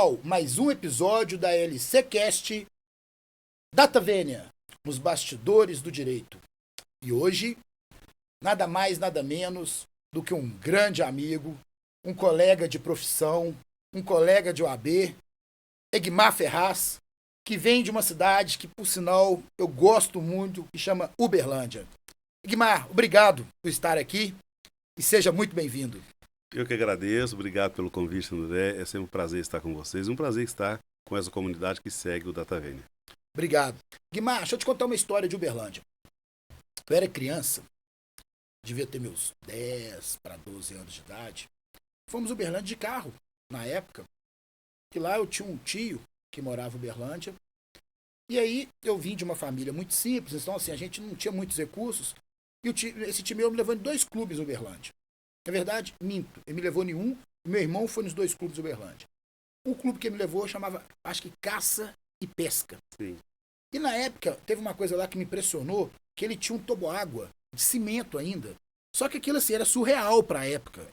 pessoal, mais um episódio da LCcast Data Vênia, nos bastidores do direito. E hoje, nada mais, nada menos do que um grande amigo, um colega de profissão, um colega de OAB, Egmar Ferraz, que vem de uma cidade que, por sinal, eu gosto muito, que chama Uberlândia. Egmar, obrigado por estar aqui e seja muito bem-vindo. Eu que agradeço, obrigado pelo convite, André. É sempre um prazer estar com vocês, um prazer estar com essa comunidade que segue o Data Vênia. Obrigado. Guimar, deixa eu te contar uma história de Uberlândia. Eu era criança, devia ter meus 10 para 12 anos de idade. Fomos a Uberlândia de carro, na época. E lá eu tinha um tio que morava em Uberlândia. E aí eu vim de uma família muito simples, então assim, a gente não tinha muitos recursos. E esse tio meu me levou em 2 clubes em Uberlândia. Na verdade, minto. Ele me levou em um, e meu irmão foi nos 2 clubes de Uberlândia. O clube que ele me levou chamava, acho que Caça e Pesca. Sim. E na época, teve uma coisa lá que me impressionou, que ele tinha um toboágua de cimento ainda. Só que aquilo assim, era surreal pra época.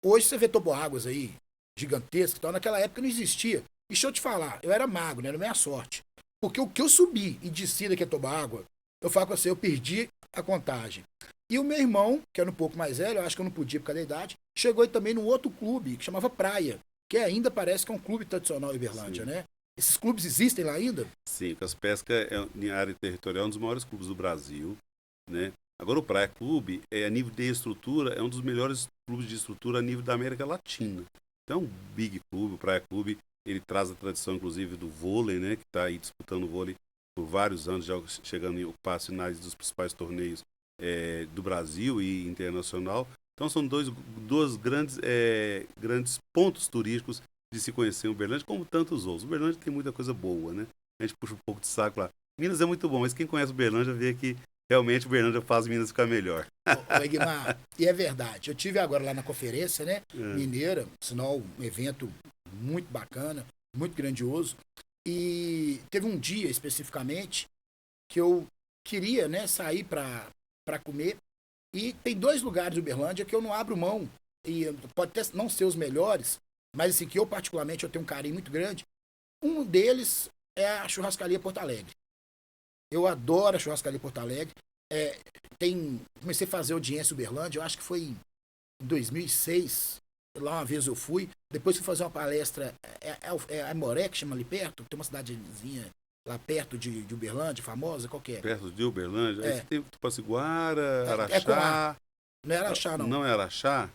Hoje você vê toboáguas aí, gigantescas e tal, naquela época não existia. E deixa eu te falar, eu era magro, né? Era minha sorte. Porque o que eu subi e desci daquele toboágua, eu falo com você, eu perdi a contagem. E o meu irmão, que era um pouco mais velho, eu acho que eu não podia por causa da idade, chegou também num outro clube, que chamava Praia, que ainda parece que é um clube tradicional em Uberlândia, né? Esses clubes existem lá ainda? Sim, o Caça e Pesca em área territorial é um dos maiores clubes do Brasil, né? Agora o Praia Clube, a nível de estrutura, é um dos melhores clubes de estrutura a nível da América Latina. Então, um big clube, o Praia Clube, ele traz a tradição, inclusive, do vôlei, né? Que está aí disputando o vôlei por vários anos, já chegando em ocupar as finais dos principais torneios do Brasil e internacional. Então são dois grandes pontos turísticos de se conhecer em Uberlândia, como tantos outros. Uberlândia tem muita coisa boa, né? A gente puxa um pouco de saco lá. Minas é muito bom, mas quem conhece Uberlândia vê que realmente Uberlândia faz Minas ficar melhor. Ô, Egmar, e é verdade. Eu tive agora lá na conferência, né? Mineira, sinal, um evento muito bacana, muito grandioso. E teve um dia especificamente que eu queria, né, sair para comer. E tem 2 lugares de Uberlândia que eu não abro mão. E pode até não ser os melhores, mas assim, que eu particularmente eu tenho um carinho muito grande. Um deles é a Churrascaria Porto Alegre. Eu adoro a Churrascaria Porto Alegre. Comecei a fazer audiência em Uberlândia, eu acho que foi em 2006. Lá uma vez eu fui. Depois fui fazer uma palestra. É a Moré, que chama ali perto. Tem uma cidadezinha lá perto de Uberlândia, famosa, qual que é? Perto de Uberlândia? Aí você tem Tupaciguara, Araxá. Araxá. Não é Araxá, não. Não é Araxá?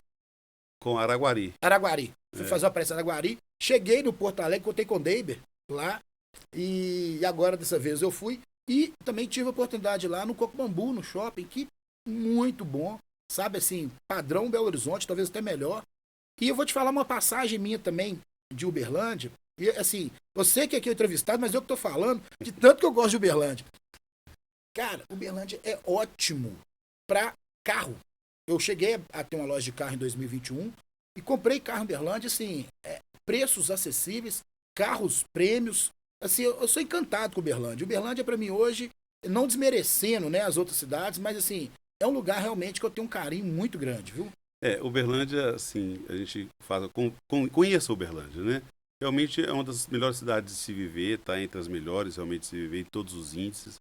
Com Araguari. Araguari. Fui fazer uma palestra em Araguari. Cheguei no Porto Alegre, contei com o Deiber lá. E agora, dessa vez, eu fui. E também tive a oportunidade lá no Coco Bambu, no shopping, que muito bom. Sabe, assim, padrão Belo Horizonte, talvez até melhor. E eu vou te falar uma passagem minha também de Uberlândia. E, assim, você que é aqui é entrevistado, mas eu que tô falando de tanto que eu gosto de Uberlândia. Cara, Uberlândia é ótimo para carro. Eu cheguei a ter uma loja de carro em 2021 e comprei carro em Uberlândia, assim, preços acessíveis, carros, prêmios. Assim, eu sou encantado com Uberlândia. Uberlândia, para mim, hoje, não desmerecendo, né, as outras cidades, mas, assim, é um lugar realmente que eu tenho um carinho muito grande, viu? Uberlândia, assim, a gente fala, conheça Uberlândia, né? Realmente é uma das melhores cidades de se viver, está entre as melhores realmente de se viver em todos os índices.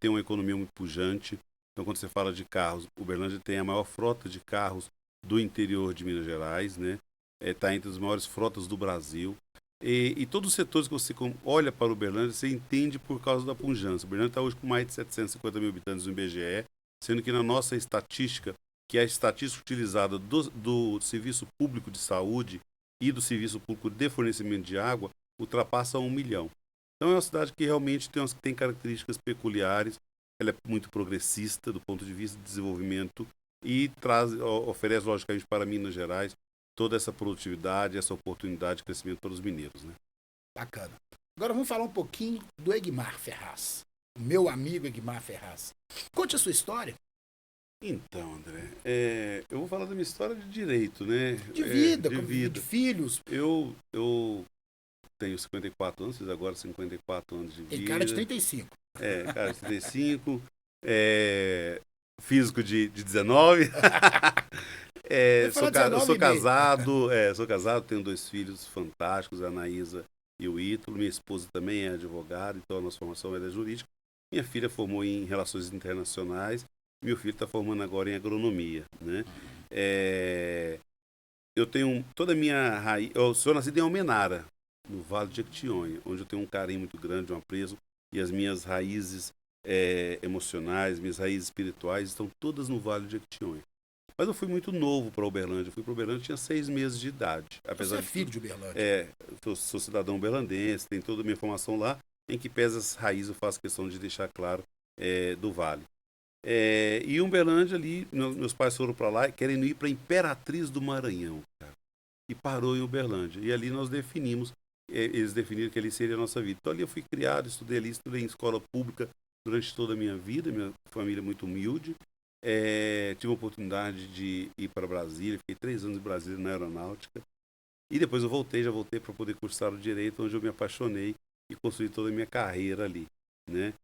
Tem uma economia muito pujante. Então, quando você fala de carros, Uberlândia tem a maior frota de carros do interior de Minas Gerais, né? Está entre as maiores frotas do Brasil. E todos os setores que você olha para Uberlândia, você entende por causa da pujança. Uberlândia está hoje com mais de 750 mil habitantes no IBGE, sendo que na nossa estatística, que é a estatística utilizada do Serviço Público de Saúde e do Serviço Público de Fornecimento de Água, ultrapassa 1 milhão. Então é uma cidade que realmente tem características peculiares, ela é muito progressista do ponto de vista de desenvolvimento e oferece, logicamente, para Minas Gerais toda essa produtividade, essa oportunidade de crescimento para os mineiros, né? Bacana. Agora vamos falar um pouquinho do Egmar Ferraz, o meu amigo Egmar Ferraz. Conte a sua história. Então, André, eu vou falar da minha história de direito, né? De vida, de filhos. Eu tenho 54 anos, fiz agora 54 anos de vida. Tem cara de 35. Cara de 35. Físico de 19. Vai falar 19 Sou e meio. casado, sou casado, tenho 2 filhos fantásticos, a Anaísa e o Ítalo. Minha esposa também é advogada, então a nossa formação é jurídica. Minha filha formou em Relações Internacionais, meu filho está formando agora em Agronomia, né? Eu tenho toda a minha raiz. Eu sou nascido em Almenara, no Vale de Jequitinhonha, onde eu tenho um carinho muito grande, um apreço, e as minhas raízes emocionais, minhas raízes espirituais estão todas no Vale de Jequitinhonha. Mas eu fui muito novo para Uberlândia. Eu fui para Uberlândia, tinha 6 meses de idade. Você é filho de Uberlândia. Sou cidadão uberlandense, tenho toda a minha formação lá, em que pesa as raízes, eu faço questão de deixar claro, do Vale. E Uberlândia ali, meus pais foram para lá, querendo ir para Imperatriz do Maranhão, cara. E parou em Uberlândia. E ali nós definimos, eles definiram que ali seria a nossa vida. Então ali eu fui criado, estudei ali, estudei em escola pública durante toda a minha vida, minha família é muito humilde. Tive a oportunidade de ir para Brasília, fiquei 3 anos em Brasília na aeronáutica. E depois já voltei para poder cursar o direito, onde eu me apaixonei e construí toda a minha carreira ali, né?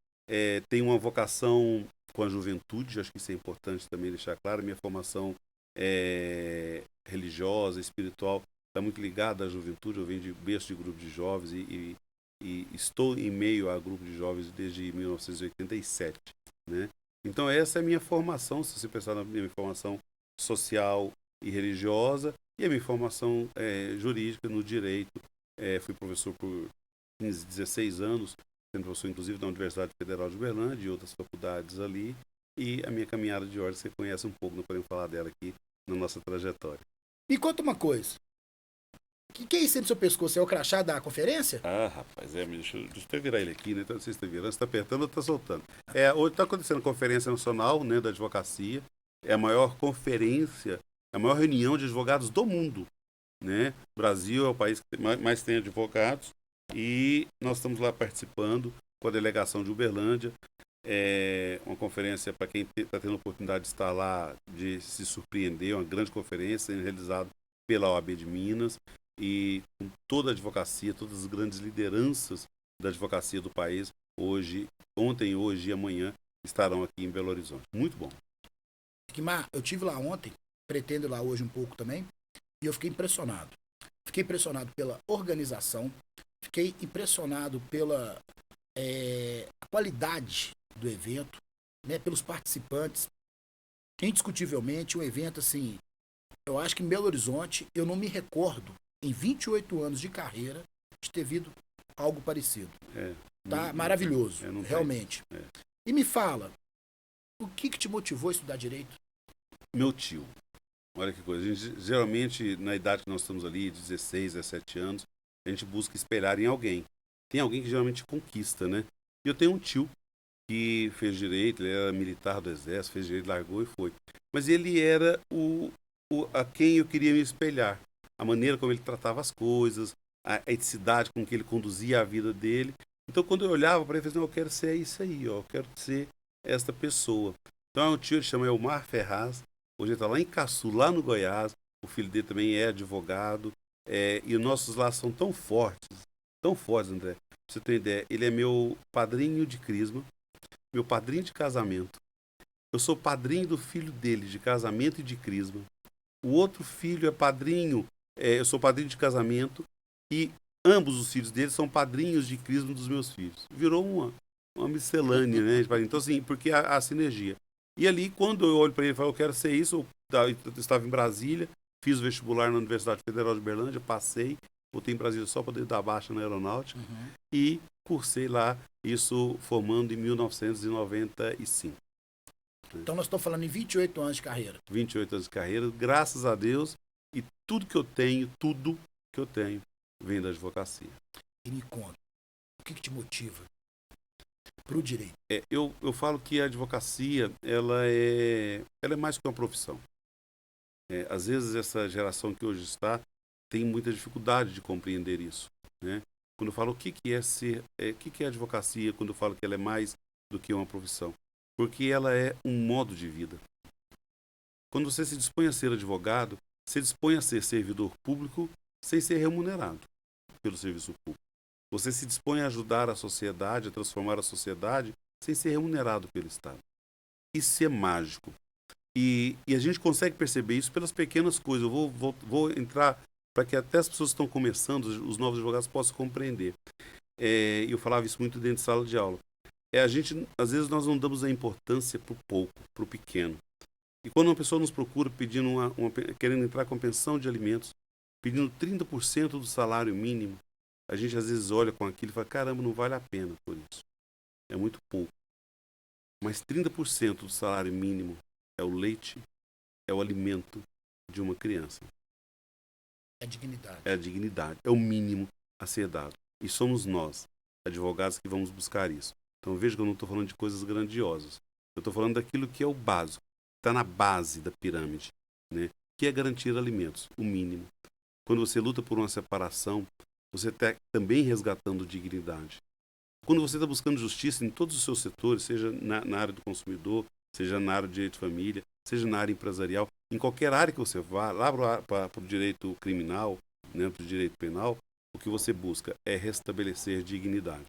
Tenho uma vocação com a juventude, acho que isso é importante também deixar claro. Minha formação religiosa, espiritual, está muito ligada à juventude. Eu venho de berço de grupo de jovens e estou em meio a grupo de jovens desde 1987, né? Então essa é a minha formação, se você pensar na minha formação social e religiosa, e a minha formação jurídica no direito. Fui professor por 15, 16 anos, sendo professor inclusive da Universidade Federal de Uberlândia e outras faculdades ali. E a minha caminhada de ordem você conhece um pouco, não podemos falar dela aqui na nossa trajetória. Me conta uma coisa. O que é isso aí no seu pescoço? É o crachá da conferência? Ah, rapaz, deixa eu virar ele aqui, né? Então, não sei se está virando, se está apertando ou está soltando. Hoje está acontecendo a Conferência Nacional, né, da Advocacia. É a maior conferência, a maior reunião de advogados do mundo, né? O Brasil é o país que mais tem advogados e nós estamos lá participando com a delegação de Uberlândia. Uma conferência para quem está tendo a oportunidade de estar lá, de se surpreender, uma grande conferência sendo realizada pela OAB de Minas e com toda a advocacia, todas as grandes lideranças da advocacia do país, ontem, hoje e amanhã estarão aqui em Belo Horizonte. Muito bom. Guimar, eu estive lá ontem, pretendo ir lá hoje um pouco também, e eu fiquei impressionado. Fiquei impressionado pela organização, fiquei impressionado pela a qualidade do evento, né, pelos participantes. Indiscutivelmente, um evento assim, eu acho que em Belo Horizonte, eu não me recordo, em 28 anos de carreira, de ter visto algo parecido. Tá maravilhoso, realmente. E me fala, o que te motivou a estudar direito? Meu tio. Olha que coisa. A gente, geralmente, na idade que nós estamos ali, 16, 17 anos, a gente busca espelhar em alguém. Tem alguém que geralmente conquista, né? E eu tenho um tio que fez direito, ele era militar do exército, fez direito, largou e foi. Mas ele era a quem eu queria me espelhar. A maneira como ele tratava as coisas, a eticidade com que ele conduzia a vida dele. Então, quando eu olhava para ele, eu falei, eu quero ser isso aí, ó, eu quero ser esta pessoa. Então, é um tio, ele chama Elmar Ferraz, hoje ele está lá em Caçu, lá no Goiás, o filho dele também é advogado, e os nossos laços são tão fortes, André. Pra você ter uma ideia, ele é meu padrinho de crisma, meu padrinho de casamento. Eu sou padrinho do filho dele, de casamento e de crisma. O outro filho é padrinho, eu sou padrinho de casamento, e ambos os filhos dele são padrinhos de crisma dos meus filhos. Virou uma miscelânea, né? Então, assim, porque a sinergia. E ali, quando eu olho para ele e falo, eu quero ser isso, eu estava em Brasília, fiz o vestibular na Universidade Federal de Uberlândia, passei, voltei em Brasília só para poder dar baixa na aeronáutica, e cursei lá, isso formando em 1995. Então nós estamos falando em 28 anos de carreira. 28 anos de carreira, graças a Deus, e tudo que eu tenho, vem da advocacia. E me conta, o que te motiva para o direito? Eu falo que a advocacia, ela é mais que uma profissão. Às vezes essa geração que hoje está tem muita dificuldade de compreender isso, né? Quando eu falo o que é advocacia, quando eu falo que ela é mais do que uma profissão, porque ela é um modo de vida. Quando você se dispõe a ser advogado, se dispõe a ser servidor público sem ser remunerado pelo serviço público. Você se dispõe a ajudar a sociedade, a transformar a sociedade sem ser remunerado pelo Estado. Isso é mágico. E a gente consegue perceber isso pelas pequenas coisas. Eu vou entrar para que até as pessoas que estão começando, os novos advogados, possam compreender. Eu falava isso muito dentro de sala de aula. A gente, às vezes, nós não damos a importância para o pouco, para o pequeno. E quando uma pessoa nos procura pedindo querendo entrar com pensão de alimentos, pedindo 30% do salário mínimo, a gente às vezes olha com aquilo e fala, caramba, não vale a pena por isso. É muito pouco. Mas 30% do salário mínimo é o leite, é o alimento de uma criança. É dignidade. É a dignidade, é o mínimo a ser dado. E somos nós, advogados, que vamos buscar isso. Então veja que eu não estou falando de coisas grandiosas. Eu estou falando daquilo que é o básico, está na base da pirâmide, né? Que é garantir alimentos, o mínimo. Quando você luta por uma separação, você está também resgatando dignidade. Quando você está buscando justiça em todos os seus setores, seja na área do consumidor, seja na área do direito de família, seja na área empresarial, em qualquer área que você vá, lá para o direito criminal, né, para o direito penal, o que você busca é restabelecer dignidade.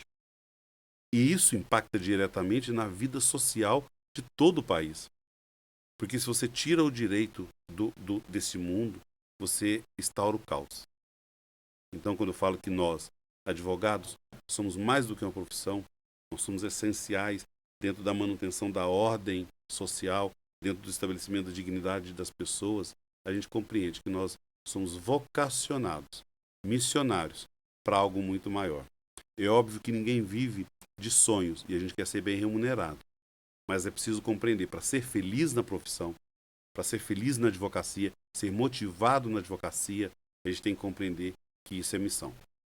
E isso impacta diretamente na vida social de todo o país. Porque se você tira o direito desse mundo, você instaura o caos. Então, quando eu falo que nós, advogados, somos mais do que uma profissão, nós somos essenciais dentro da manutenção da ordem social, dentro do estabelecimento da dignidade das pessoas, a gente compreende que nós somos vocacionados, missionários, para algo muito maior. É óbvio que ninguém vive de sonhos e a gente quer ser bem remunerado. Mas é preciso compreender, para ser feliz na profissão, para ser feliz na advocacia, ser motivado na advocacia, a gente tem que compreender que isso é missão.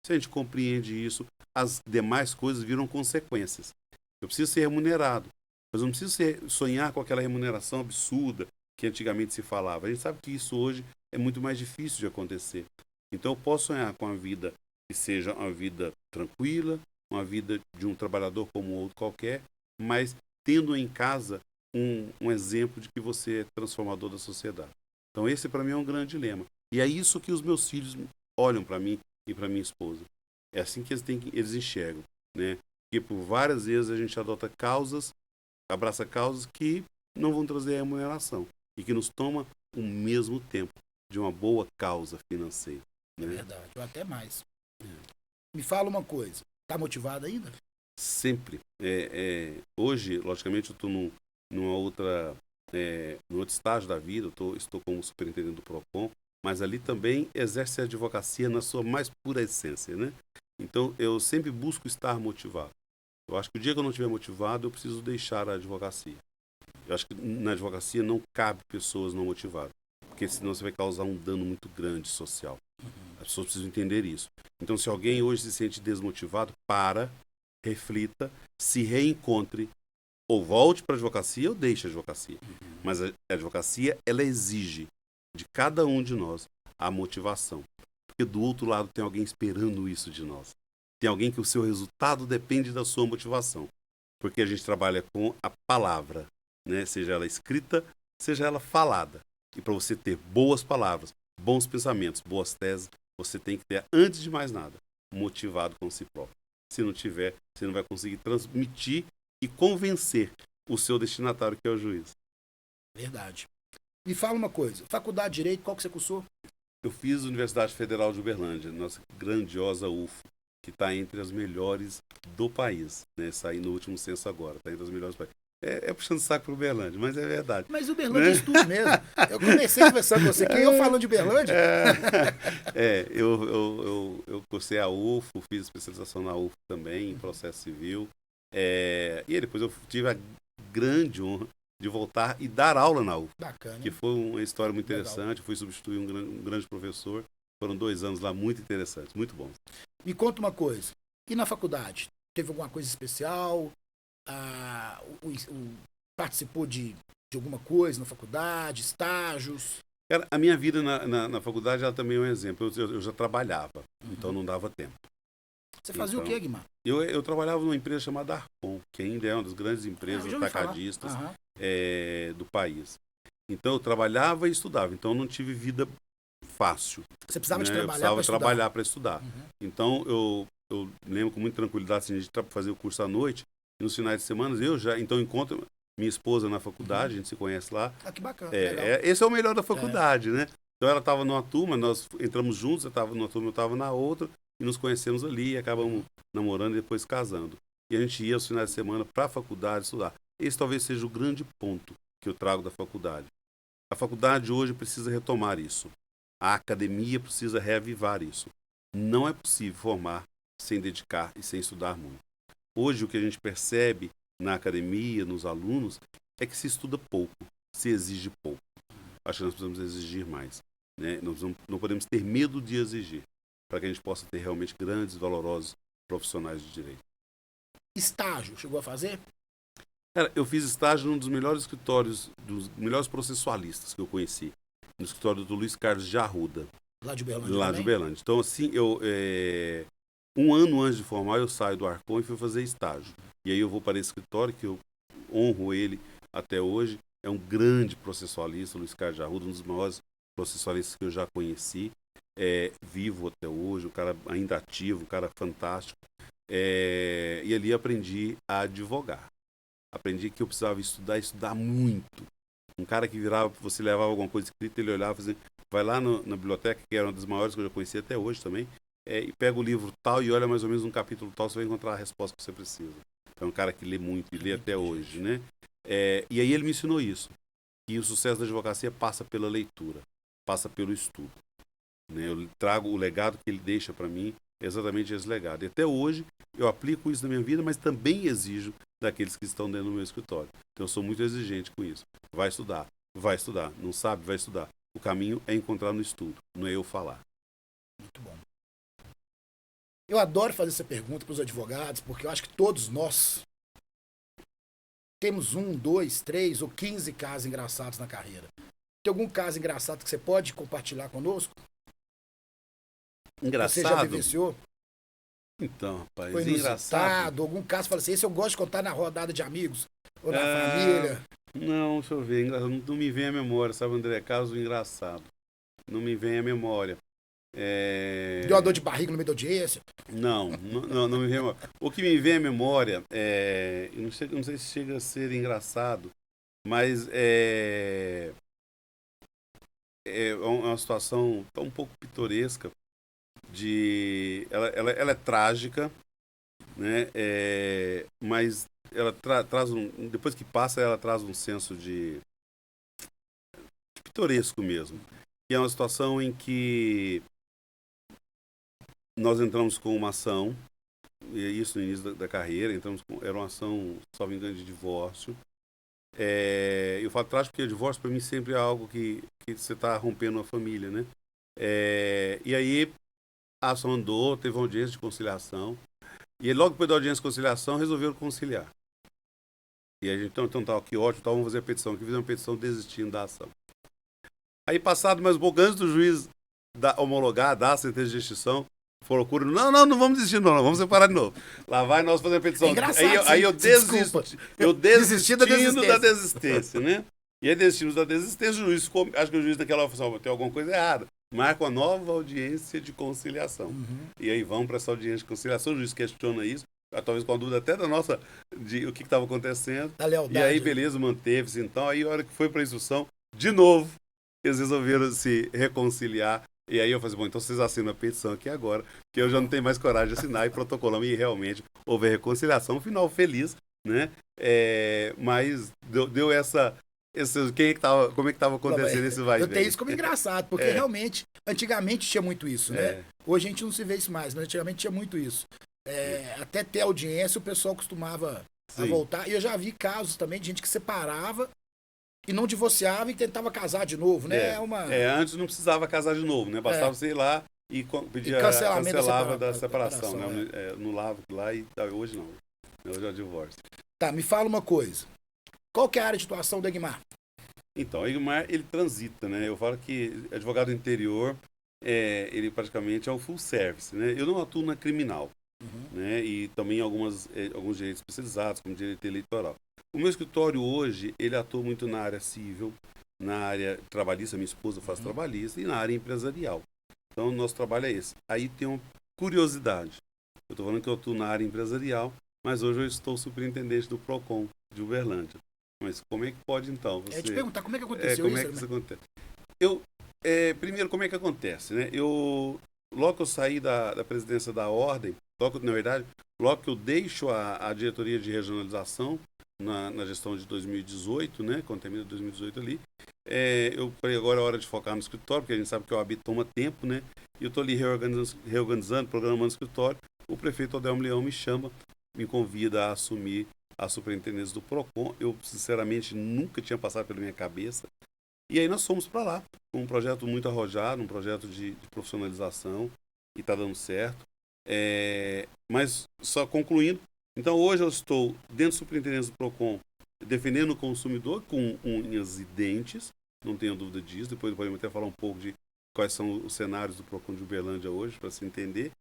Se a gente compreende isso, as demais coisas viram consequências. Eu preciso ser remunerado, mas eu não preciso sonhar com aquela remuneração absurda que antigamente se falava. A gente sabe que isso hoje é muito mais difícil de acontecer. Então eu posso sonhar com uma vida que seja uma vida tranquila, uma vida de um trabalhador como outro qualquer, mas tendo em casa um exemplo de que você é transformador da sociedade. Então esse para mim é um grande dilema. E é isso que os meus filhos olham para mim e para minha esposa. É assim que eles enxergam, né? Porque por várias vezes a gente adota causas, abraça causas que não vão trazer remuneração e que nos toma o mesmo tempo de uma boa causa financeira. Né? É verdade, ou até mais. Me fala uma coisa, tá motivado ainda? Sempre. Hoje, logicamente, eu estou num outro estágio da vida, estou como superintendente do PROCON, mas ali também exerce a advocacia na sua mais pura essência, né? Então, eu sempre busco estar motivado. Eu acho que o dia que eu não estiver motivado, eu preciso deixar a advocacia. Eu acho que na advocacia não cabe pessoas não motivadas, porque senão você vai causar um dano muito grande social. As pessoas precisam entender isso. Então, se alguém hoje se sente desmotivado, reflita, se reencontre, ou volte para a advocacia ou deixe a advocacia. Mas a advocacia, ela exige de cada um de nós a motivação. Porque do outro lado tem alguém esperando isso de nós. Tem alguém que o seu resultado depende da sua motivação. Porque a gente trabalha com a palavra, né? Seja ela escrita, seja ela falada. E para você ter boas palavras, bons pensamentos, boas teses, você tem que ter, antes de mais nada, motivado com si próprio. Se não tiver, você não vai conseguir transmitir e convencer o seu destinatário, que é o juiz. Verdade. Me fala uma coisa, faculdade de Direito, qual que você cursou? Eu fiz a Universidade Federal de Uberlândia, nossa grandiosa UFO, que está entre as melhores do país, né? Saí no último censo agora, está entre as melhores do país. Puxando saco para Uberlândia, mas é verdade. Mas Uberlândia é estudo mesmo. Eu comecei a conversar com você, quem eu falando de Uberlândia? Eu cursei a UFO, fiz especialização na UFO também, em processo civil. E depois eu tive a grande honra de voltar e dar aula na UFO. Bacana. Que foi uma história muito interessante. Legal. Fui substituir um grande professor. Foram 2 anos lá muito interessantes, muito bons. Me conta uma coisa. E na faculdade? Teve alguma coisa especial? Participou de alguma coisa na faculdade? Estágios? Cara, a minha vida na faculdade ela também é um exemplo. Eu já trabalhava, então não dava tempo. Você fazia o quê, Guimar? Eu trabalhava numa empresa chamada Arcon, que ainda é uma das grandes empresas atacadistas do país. Então eu trabalhava e estudava, então eu não tive vida fácil. Você precisava de trabalhar para estudar? Eu precisava trabalhar para estudar. Então eu lembro com muita tranquilidade assim, a gente fazia o curso à noite, e nos finais de semana eu já, então encontro, minha esposa na faculdade, a gente se conhece lá. Ah, que bacana. Legal. Esse é o melhor da faculdade, né? Então ela estava numa turma, nós entramos juntos, eu estava numa turma, eu estava na outra, e nos conhecemos ali, e acabamos namorando e depois casando. E a gente ia aos finais de semana para a faculdade estudar. Esse talvez seja o grande ponto que eu trago da faculdade. A faculdade hoje precisa retomar isso. A academia precisa reavivar isso. Não é possível formar sem dedicar e sem estudar muito. Hoje o que a gente percebe na academia, nos alunos, é que se estuda pouco, se exige pouco. Acho que nós precisamos exigir mais, né? Nós não podemos ter medo de exigir, para que a gente possa ter realmente grandes, valorosos profissionais de direito. Estágio, chegou a fazer? Cara, eu fiz estágio num dos melhores escritórios, dos melhores processualistas que eu conheci, no escritório do Luiz Carlos de Arruda. Lá de Uberlândia Lá também? de Uberlândia. Então, assim, um ano antes de formar, eu saio do Arcon e fui fazer estágio. E aí eu vou para esse escritório, que eu honro ele até hoje. É um grande processualista, Luiz Carlos de Arruda, um dos maiores processualistas que eu já conheci. Vivo até hoje, um cara ainda ativo, um cara fantástico. E ali aprendi a advogar. Aprendi que eu precisava estudar muito. Um cara que virava, você levava alguma coisa escrita, ele olhava e fazia, vai lá na biblioteca, que era uma das maiores que eu já conheci até hoje também, e pega o livro tal e olha mais ou menos um capítulo tal, você vai encontrar a resposta que você precisa. É um cara que lê muito e lê até hoje, né? E aí ele me ensinou isso, que o sucesso da advocacia passa pela leitura, passa pelo estudo. Né? Eu trago o legado que ele deixa para mim, exatamente esse legado. E até hoje eu aplico isso na minha vida, mas também exijo daqueles que estão dentro do meu escritório. Então eu sou muito exigente com isso. Vai estudar. Não sabe, vai estudar. O caminho é encontrar no estudo, não é eu falar. Muito bom. Eu adoro fazer essa pergunta para os advogados, porque eu acho que todos nós temos 1, 2, 3 ou 15 casos engraçados na carreira. Tem algum caso engraçado que você pode compartilhar conosco? Engraçado? Você já vivenciou? Então, rapaz, Foi inusitado, algum caso, fala assim, esse eu gosto de contar na rodada de amigos, ou na família. Não, deixa eu ver, não me vem à memória, sabe, André? Caso engraçado. Não me vem à memória. Deu uma dor de barriga no meio da audiência? Não me vem à memória. O que me vem à memória, eu não sei se chega a ser engraçado, mas é uma situação um pouco pitoresca. Ela é trágica, né? Mas ela traz depois que passa, ela traz um senso de pitoresco mesmo. E é uma situação em que nós entramos com uma ação, e isso no início da carreira, era uma ação, só me engano, de divórcio. Eu falo trágico porque o divórcio para mim sempre é algo que você está rompendo a família, né? E aí a ação andou, teve uma audiência de conciliação. E logo depois da audiência de conciliação, resolveram conciliar. E a gente, então tá, que ótimo, vamos fazer a petição aqui, fizemos uma petição desistindo da ação. Aí, passado mais um pouco, antes do juiz homologar, dar a sentença de extinção, procura, não vamos desistir não, vamos separar de novo. Lá vai nós fazer a petição. Aí eu desistindo da desistência, né? E aí desistimos da desistência, o juiz, acho que o juiz daquela hora tem alguma coisa errada. Marca uma nova audiência de conciliação. E aí vamos para essa audiência de conciliação, o juiz questiona isso, talvez com a dúvida até da nossa, de o que estava acontecendo. Da lealdade. E aí, beleza, manteve-se. Então, aí a hora que foi para a instrução, de novo, eles resolveram se reconciliar. E aí eu falei, bom, então vocês assinam a petição aqui agora, que eu já não tenho mais coragem de assinar, e protocolamos, e realmente houve a reconciliação, um final feliz, né? Mas deu essa... como é que estava acontecendo esse vai e vem? Eu tenho isso como engraçado, porque realmente, antigamente tinha muito isso, né? Hoje a gente não se vê isso mais, mas antigamente tinha muito isso. Até ter audiência, o pessoal costumava a voltar. E eu já vi casos também de gente que separava e não divorciava e tentava casar de novo, né? Antes não precisava casar de novo, né? Bastava você ir lá e pedir cancelava da separação, né? Anulava lá e hoje não. Hoje é o divórcio. Tá, me fala uma coisa. Qual que é a área de atuação do Egmar? Então, o Egmar, ele transita, né? Eu falo que advogado interior, ele praticamente é um full service, né? Eu não atuo na criminal, né? E também alguns direitos especializados, como direito eleitoral. O meu escritório hoje, ele atua muito na área civil, na área trabalhista, minha esposa faz trabalhista, e na área empresarial. Então, o nosso trabalho é esse. Aí tem uma curiosidade. Eu estou falando que eu atuo na área empresarial, mas hoje eu estou superintendente do PROCON de Uberlândia. mas como é que pode então? Eu ia te perguntar como é que aconteceu como isso? é que isso acontece? Primeiro, como é que acontece, né? Logo que eu saí da presidência da Ordem, na verdade, logo que eu deixo a diretoria de regionalização na gestão de 2018, né? Quando termina 2018 ali, eu falei, agora é hora de focar no escritório, porque a gente sabe que o AB toma tempo, né? E eu estou ali reorganizando, programando o escritório. O prefeito Odelmo Leão me chama, me convida a assumir a superintendência do PROCON. Eu, sinceramente, nunca tinha passado pela minha cabeça. E aí nós fomos para lá, com um projeto muito arrojado, um projeto de profissionalização, e está dando certo. Mas, só concluindo, então hoje eu estou dentro da superintendência do PROCON, defendendo o consumidor com unhas e dentes, não tenho dúvida disso. Depois podemos até falar um pouco de quais são os cenários do PROCON de Uberlândia hoje, para se entender.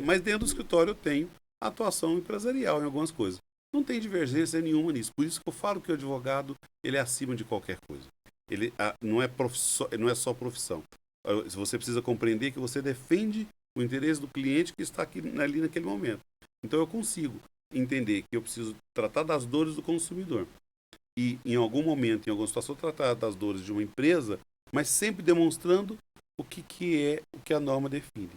Mas dentro do escritório eu tenho atuação empresarial em algumas coisas. Não tem divergência nenhuma nisso. Por isso que eu falo que o advogado ele é acima de qualquer coisa. Ele não é só profissão. Você precisa compreender que você defende o interesse do cliente que está ali naquele momento. Então eu consigo entender que eu preciso tratar das dores do consumidor. E em algum momento, em alguma situação, tratar das dores de uma empresa, mas sempre demonstrando o que a norma define.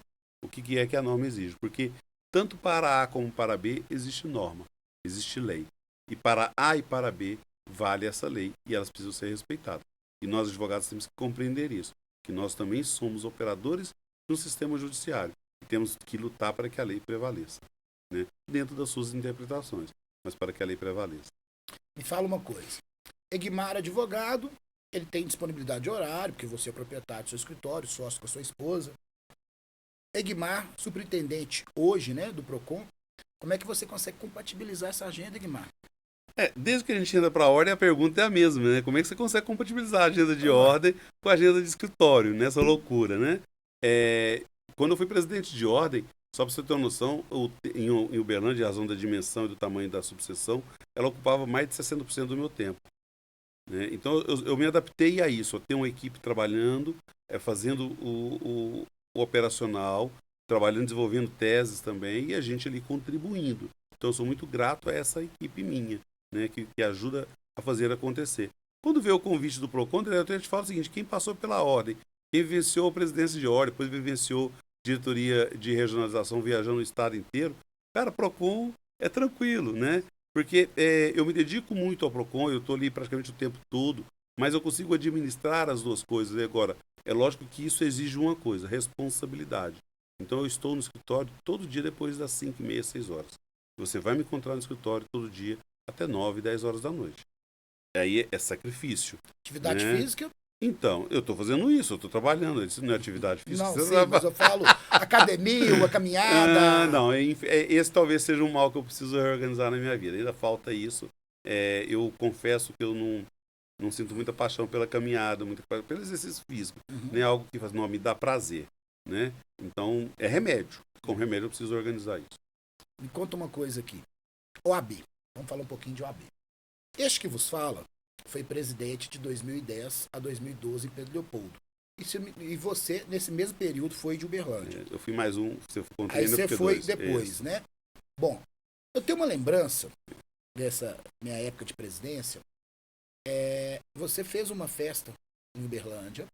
O que é que a norma exige. Porque tanto para A como para B existe norma, existe lei. E para A e para B vale essa lei e elas precisam ser respeitadas. E nós, advogados, temos que compreender isso, que nós também somos operadores no sistema judiciário e temos que lutar para que a lei prevaleça, né? Dentro das suas interpretações, mas para que a lei prevaleça. Me fala uma coisa. Egmar, advogado, ele tem disponibilidade de horário, porque você é proprietário do seu escritório, sócio com a sua esposa. Egmar, superintendente hoje, né, do PROCON, como é que você consegue compatibilizar essa agenda, Egmar? Desde que a gente entra para a ordem, a pergunta é a mesma, né? Como é que você consegue compatibilizar a agenda de ordem com a agenda de escritório, nessa loucura, né? Quando eu fui presidente de ordem, só para você ter uma noção, em Uberlândia, a razão da dimensão e do tamanho da subseção, ela ocupava mais de 60% do meu tempo, né? Então, eu me adaptei a isso, a ter uma equipe trabalhando, fazendo o operacional, trabalhando, desenvolvendo teses também, e a gente ali contribuindo. Então, eu sou muito grato a essa equipe minha, né, que ajuda a fazer acontecer. Quando veio o convite do PROCON, eu te falo o seguinte: quem passou pela ordem, quem vivenciou a presidência de ordem, depois vivenciou diretoria de regionalização viajando o estado inteiro, cara, PROCON é tranquilo, né? Porque eu me dedico muito ao PROCON, eu estou ali praticamente o tempo todo, mas eu consigo administrar as duas coisas. E agora, é lógico que isso exige uma coisa, responsabilidade. Então, eu estou no escritório todo dia depois das 5h30, 6 horas. Você vai me encontrar no escritório todo dia até 9, 10 horas da noite. Aí é sacrifício. Atividade né? física? Então, eu estou fazendo isso, eu estou trabalhando. Isso não é atividade física. Não, sim, mas eu falo academia, uma caminhada. Não, esse talvez seja um mal que eu preciso reorganizar na minha vida. Ainda falta isso. Eu confesso que eu não sinto muita paixão pela caminhada, pelo exercício físico. Nem algo que faz, não, me dá prazer. Né? Então, é remédio. Com remédio eu preciso organizar isso. Me conta uma coisa aqui. OAB. Vamos falar um pouquinho de OAB. Este que vos fala foi presidente de 2010 a 2012 em Pedro Leopoldo. E você, nesse mesmo período, foi de Uberlândia. Eu fui mais um. Aí você foi depois, né? Bom, eu tenho uma lembrança dessa minha época de presidência. Você fez uma festa em Uberlândia.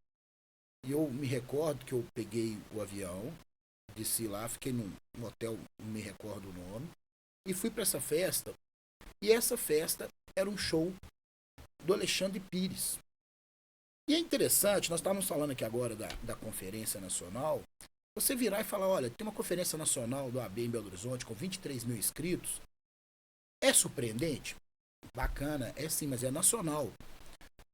E eu me recordo que eu peguei o avião, desci lá, fiquei num hotel, não me recordo o nome, e fui para essa festa. E essa festa era um show do Alexandre Pires. E é interessante, nós estávamos falando aqui agora da Conferência Nacional, você virar e falar, olha, tem uma Conferência Nacional do AB em Belo Horizonte com 23 mil inscritos. É surpreendente? Bacana, é sim, mas é nacional.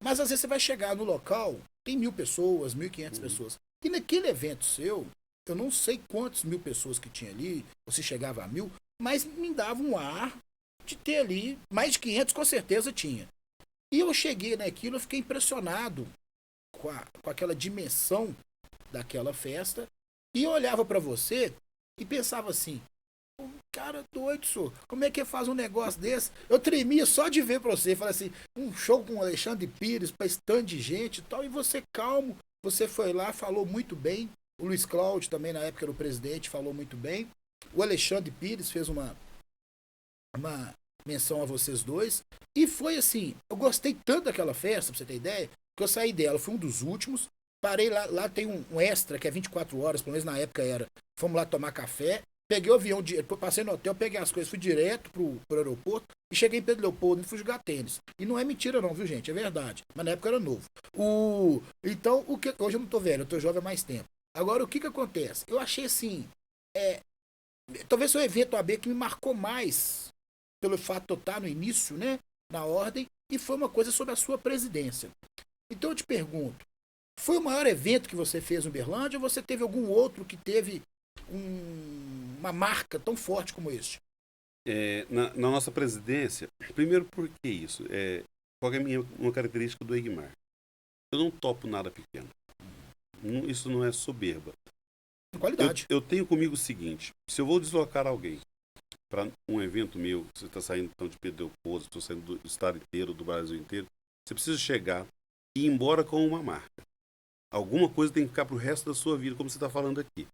Mas às vezes você vai chegar no local, tem 1.000 pessoas, 1.500 pessoas. E naquele evento seu, eu não sei quantas mil pessoas que tinha ali, ou se chegava a 1.000, mas me dava um ar de ter ali, mais de 500 com certeza tinha. E eu cheguei naquilo, eu fiquei impressionado com aquela dimensão daquela festa, e eu olhava para você e pensava assim, cara doido, senhor, como é que faz um negócio desse? Eu tremia só de ver pra você, falei assim, um show com o Alexandre Pires, pra esse tanto de gente e tal, e você calmo, você foi lá, falou muito bem, o Luiz Cláudio também, na época era o presidente, falou muito bem, o Alexandre Pires fez uma menção a vocês dois. E foi assim, eu gostei tanto daquela festa, pra você ter ideia, que eu saí dela, fui um dos últimos. Parei lá tem um extra, que é 24 horas, pelo menos na época era. Fomos lá tomar café. Peguei o avião, passei no hotel, peguei as coisas, fui direto pro aeroporto e cheguei em Pedro Leopoldo e fui jogar tênis. E não é mentira não, viu gente? É verdade. Mas na época eu era novo. Então, hoje eu não tô velho, eu tô jovem há mais tempo. Agora, o que acontece? Eu achei assim, talvez foi o evento AB que me marcou mais pelo fato de eu estar no início, né, na ordem, e foi uma coisa sobre a sua presidência. Então eu te pergunto, foi o maior evento que você fez no Uberlândia ou você teve algum outro que teve uma marca tão forte como este? Na nossa presidência, primeiro por que isso? Qual é uma característica do Egmar? Eu não topo nada pequeno. Isso não é soberba. Qualidade. Eu tenho comigo o seguinte, se eu vou deslocar alguém para um evento meu, você está saindo então, de Pedro Leopoldo, estou saindo do estado inteiro, do Brasil inteiro, você precisa chegar e ir embora com uma marca. Alguma coisa tem que ficar para o resto da sua vida, como você está falando aqui.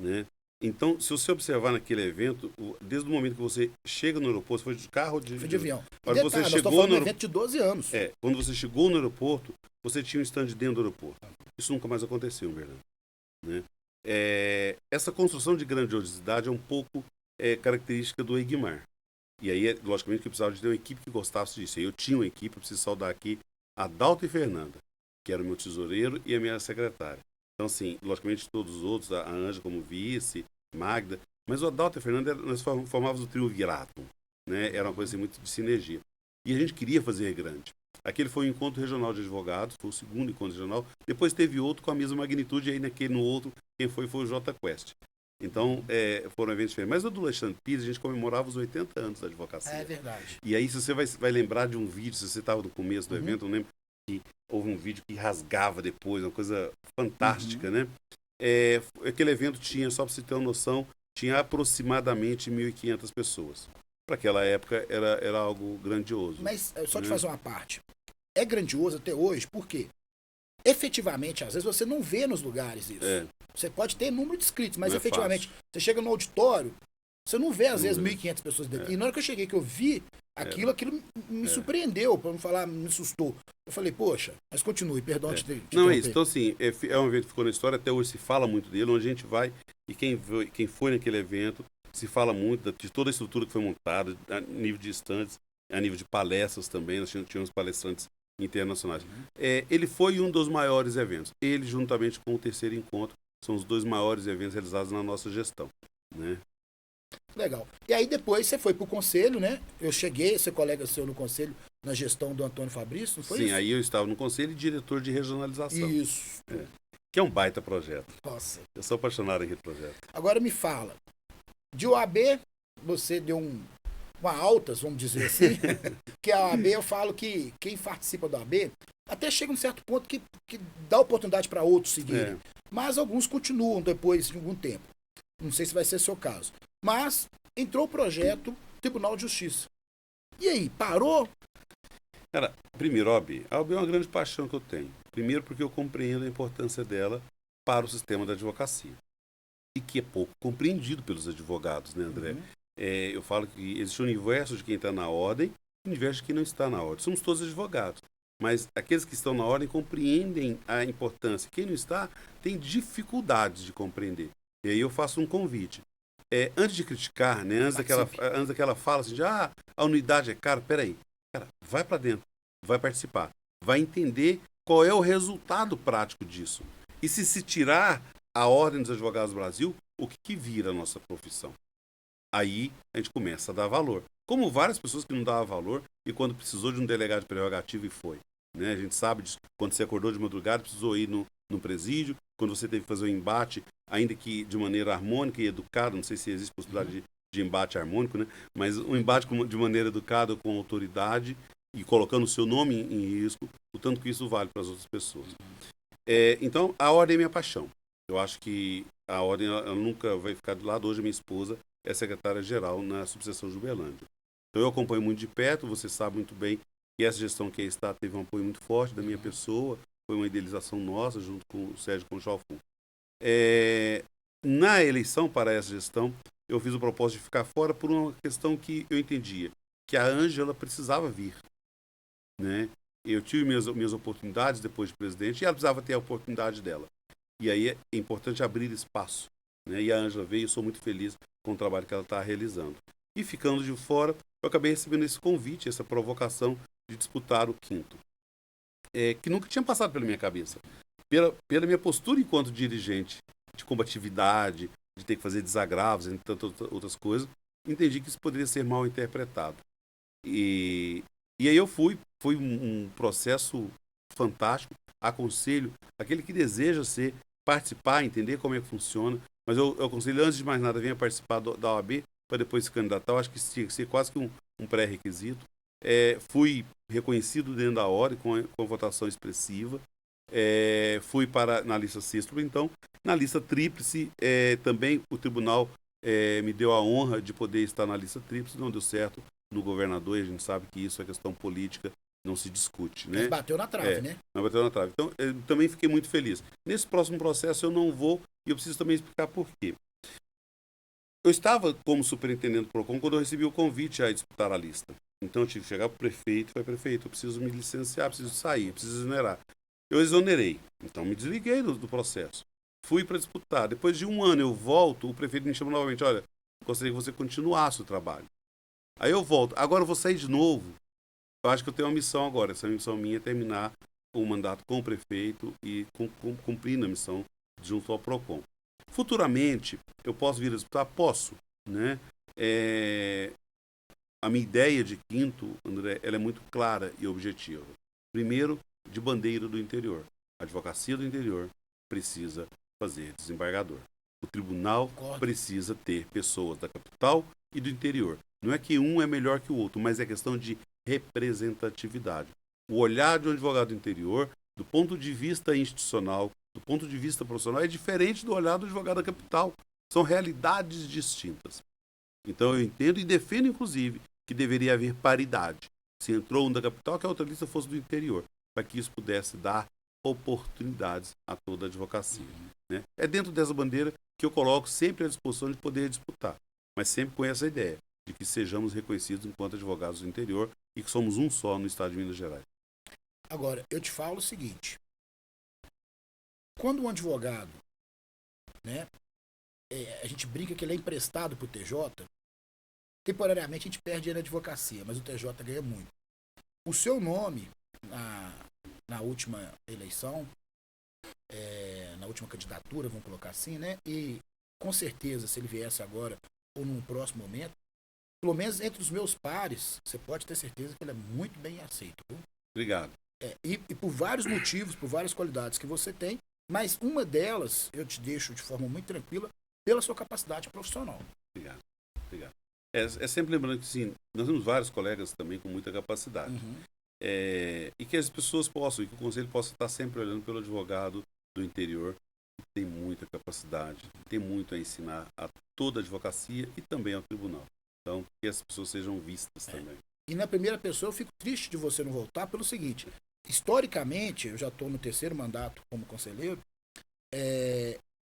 Né? Então, se você observar naquele evento, desde o momento que você chega no aeroporto, foi de carro ou Foi de avião. Quando você nós chegou falando no de um evento de 12 anos. quando você chegou no aeroporto, você tinha um stand dentro do aeroporto. Isso nunca mais aconteceu, verdade? Né? Essa construção de grandiosidade é um pouco característica do Egmar. E aí, logicamente, que eu precisava de ter uma equipe que gostasse disso. Eu tinha uma equipe, eu preciso saudar aqui a Dalton e Fernanda, que era o meu tesoureiro e a minha secretária. Então, assim, logicamente, todos os outros, a Anja como vice, Magda, mas o Adalto e a Fernanda, nós formávamos o triunvirato, né? Era uma coisa assim, muito de sinergia. E a gente queria fazer grande. Aquele foi o encontro regional de advogados, foi o segundo encontro regional. Depois teve outro com a mesma magnitude, e aí no outro, quem foi o J Quest. Então, foram eventos diferentes. Mas o do Alexandre Pires, a gente comemorava os 80 anos da advocacia. É verdade. E aí, se você vai lembrar de um vídeo, se você estava no começo do evento, eu lembro que houve um vídeo que rasgava depois, uma coisa fantástica, né? Aquele evento tinha, só para você ter uma noção, tinha aproximadamente 1.500 pessoas. Para aquela época era algo grandioso. Mas, só te fazer uma parte, é grandioso até hoje, por quê? Efetivamente, às vezes você não vê nos lugares isso. Você pode ter número de inscritos, mas efetivamente, você chega no auditório, você não vê, às vezes, 1.500 pessoas dentro. E na hora que eu cheguei, que eu vi aquilo me surpreendeu, para não falar, me assustou. Eu falei, poxa, mas continue, perdão te Não, é isso. Então, assim, é um evento que ficou na história, até hoje se fala muito dele, onde a gente vai, e quem foi naquele evento, se fala muito de toda a estrutura que foi montada, a nível de estandes, a nível de palestras também, nós tínhamos palestrantes internacionais. Ele foi um dos maiores eventos. Ele, juntamente com o terceiro encontro, são os dois maiores eventos realizados na nossa gestão, né? Legal. E aí depois você foi pro conselho, né? Eu cheguei, ser colega seu no conselho, na gestão do Antônio Fabrício, não foi isso? Sim, aí eu estava no conselho e diretor de regionalização. Isso. Que é um baita projeto. Nossa. Eu sou apaixonado naquele projeto. Agora me fala, de OAB, você deu uma altas, vamos dizer assim, que a OAB, eu falo que quem participa da OAB, até chega um certo ponto que dá oportunidade para outros seguirem. Mas alguns continuam depois de algum tempo. Não sei se vai ser seu caso. Mas entrou o projeto Tribunal de Justiça. E aí, parou? Cara, primeiro, a OAB é uma grande paixão que eu tenho. Primeiro porque eu compreendo a importância dela para o sistema da advocacia. E que é pouco compreendido pelos advogados, né, André? Eu falo que existe um universo de quem está na ordem e um universo de quem não está na ordem. Somos todos advogados. Mas aqueles que estão na ordem compreendem a importância. Quem não está tem dificuldades de compreender. E aí eu faço um convite. Antes de criticar, né, antes daquela fala assim, a unidade é cara, peraí. Cara, vai para dentro, vai participar, vai entender qual é o resultado prático disso. E se tirar a Ordem dos Advogados do Brasil, o que vira a nossa profissão? Aí a gente começa a dar valor. Como várias pessoas que não davam valor e quando precisou de um delegado de prerrogativa e foi. Né? A gente sabe disso. Quando você acordou de madrugada, precisou ir no presídio. Quando você teve que fazer um embate, ainda que de maneira harmônica e educada, não sei se existe possibilidade de embate harmônico, né? Mas um embate de maneira educada com autoridade e colocando o seu nome em risco, o tanto que isso vale para as outras pessoas. Então, a ordem é minha paixão. Eu acho que a ordem ela nunca vai ficar de lado. Hoje, minha esposa é secretária-geral na subseção de Uberlândia. Então, eu acompanho muito de perto, você sabe muito bem que essa gestão que está teve um apoio muito forte da minha pessoa, foi uma idealização nossa, junto com o Sérgio Conchalfon. Na eleição para essa gestão, eu fiz o propósito de ficar fora por uma questão que eu entendia. que a Ângela precisava vir, né? Eu tive minhas oportunidades depois de presidente e ela precisava ter a oportunidade dela. E aí é importante abrir espaço, né? E a Ângela veio e sou muito feliz com o trabalho que ela está realizando. E ficando de fora, eu acabei recebendo esse convite, essa provocação de disputar o quinto, que nunca tinha passado pela minha cabeça. Pela minha postura enquanto dirigente, de combatividade, de ter que fazer desagravos, entre tantas outras coisas, entendi que isso poderia ser mal interpretado. E aí eu fui, foi um processo fantástico, aconselho aquele que deseja participar, entender como é que funciona, mas eu aconselho, antes de mais nada, venha participar da OAB, para depois se candidatar. Eu acho que tinha que ser quase que um pré-requisito. Fui reconhecido dentro da ordem com a votação expressiva. Fui na lista sexta, então, na lista tríplice, também o tribunal me deu a honra de poder estar na lista tríplice, não deu certo no governador, e a gente sabe que isso é questão política, não se discute, né? Mas bateu na trave, né? Não bateu na trave. Então, eu também fiquei muito feliz. Nesse próximo processo eu não vou, e eu preciso também explicar por quê. Eu estava como superintendente do PROCON quando eu recebi o convite a disputar a lista. Então eu tive que chegar para o prefeito e falei, prefeito, eu preciso me licenciar, preciso sair, preciso exonerar. Eu exonerei. Então me desliguei do processo. Fui para disputar. Depois de um ano eu volto, o prefeito me chama novamente, olha, gostaria que você continuasse o trabalho. Aí eu volto. Agora eu vou sair de novo. Eu acho que eu tenho uma missão agora. Essa missão minha é terminar o mandato com o prefeito e cumprindo a missão junto ao PROCON. Futuramente, eu posso vir a disputar? Posso, né? A minha ideia de quinto, André, ela é muito clara e objetiva. Primeiro, de bandeira do interior. A advocacia do interior precisa fazer desembargador. O tribunal precisa ter pessoas da capital e do interior. Não é que um é melhor que o outro, mas é questão de representatividade. O olhar de um advogado do interior, do ponto de vista institucional, do ponto de vista profissional, é diferente do olhar do advogado da capital. São realidades distintas. Então eu entendo e defendo, inclusive, que deveria haver paridade. Se entrou um da capital, que a outra lista fosse do interior, para que isso pudesse dar oportunidades a toda a advocacia. Né? É dentro dessa bandeira que eu coloco sempre à disposição de poder disputar, mas sempre com essa ideia de que sejamos reconhecidos enquanto advogados do interior e que somos um só no estado de Minas Gerais. Agora, eu te falo o seguinte, quando um advogado, né, a gente brinca que ele é emprestado para o TJ, temporariamente a gente perde ele na advocacia, mas o TJ ganha muito. O seu nome, na última eleição, na última candidatura, vamos colocar assim, né, e com certeza, se ele viesse agora ou num próximo momento, pelo menos entre os meus pares, você pode ter certeza que ele é muito bem aceito. Viu? Obrigado. E por vários motivos, por várias qualidades que você tem, mas uma delas eu te deixo de forma muito tranquila pela sua capacidade profissional. Obrigado. Sempre lembrando que sim, nós temos vários colegas também com muita capacidade. E que as pessoas possam, e que o conselho possa estar sempre olhando pelo advogado do interior, que tem muita capacidade, tem muito a ensinar a toda a advocacia e também ao tribunal. Então, que as pessoas sejam vistas também. E na primeira pessoa, eu fico triste de você não voltar pelo seguinte, historicamente, eu já estou no 3º mandato como conselheiro,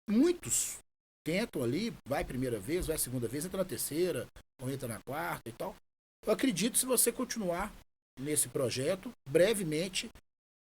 muitos tentam ali, vai primeira vez, vai segunda vez, entra na terceira, ou entra na quarta e tal. Eu acredito que se você continuar nesse projeto, brevemente,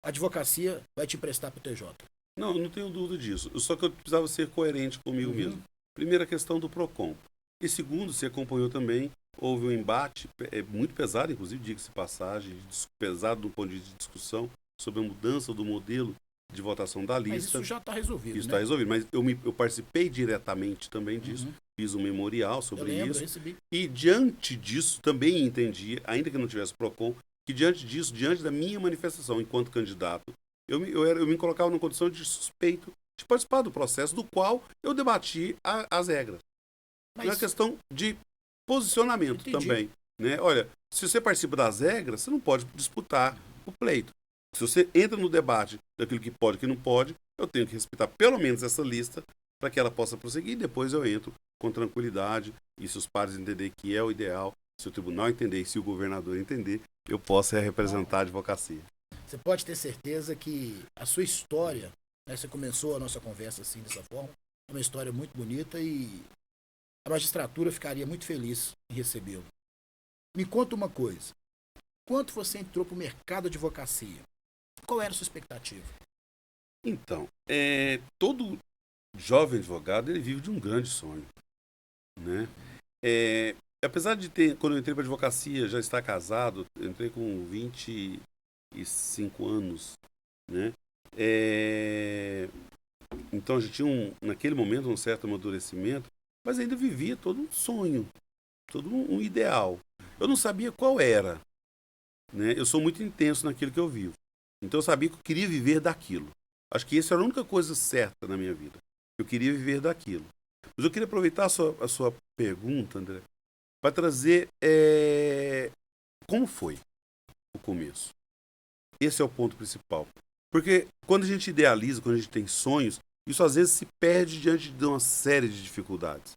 a advocacia vai te emprestar para o TJ. Não tenho dúvida disso. Só que eu precisava ser coerente comigo mesmo. Primeira questão do PROCON. E segundo, se acompanhou também, houve um embate muito pesado, inclusive, diga-se de passagem, pesado do ponto de vista de discussão, sobre a mudança do modelo de votação da lista. Mas isso já está resolvido, Isso está resolvido, mas eu participei diretamente também disso, fiz um memorial sobre eu isso. recebi. E diante disso, também entendi, ainda que não tivesse PROCON, que diante disso, diante da minha manifestação enquanto candidato, eu me colocava numa condição de suspeito de participar do processo do qual eu debati as regras. É uma questão de posicionamento também. Né? Olha, se você participa das regras, você não pode disputar o pleito. Se você entra no debate daquilo que pode e que não pode, eu tenho que respeitar pelo menos essa lista para que ela possa prosseguir. Depois eu entro com tranquilidade e se os pares entenderem que é o ideal, se o tribunal entender e se o governador entender, eu posso representar a advocacia. Você pode ter certeza que a sua história, né, você começou a nossa conversa assim, dessa forma, é uma história muito bonita e a magistratura ficaria muito feliz em recebê-lo. Me conta uma coisa. Quanto você entrou para o mercado de advocacia? Qual era a sua expectativa? Então, todo jovem advogado, ele vive de um grande sonho, né? Apesar de ter, quando eu entrei para advocacia, já estar casado, eu entrei com 25 anos, né? Então, a gente tinha, naquele momento, um certo amadurecimento, mas ainda vivia todo um sonho, todo um ideal. Eu não sabia qual era, né? Eu sou muito intenso naquilo que eu vivo. Então, eu sabia que eu queria viver daquilo. Acho que essa era a única coisa certa na minha vida. Eu queria viver daquilo. Mas eu queria aproveitar a sua pergunta, André, para trazer como foi o começo. Esse é o ponto principal. Porque quando a gente idealiza, quando a gente tem sonhos, isso às vezes se perde diante de uma série de dificuldades.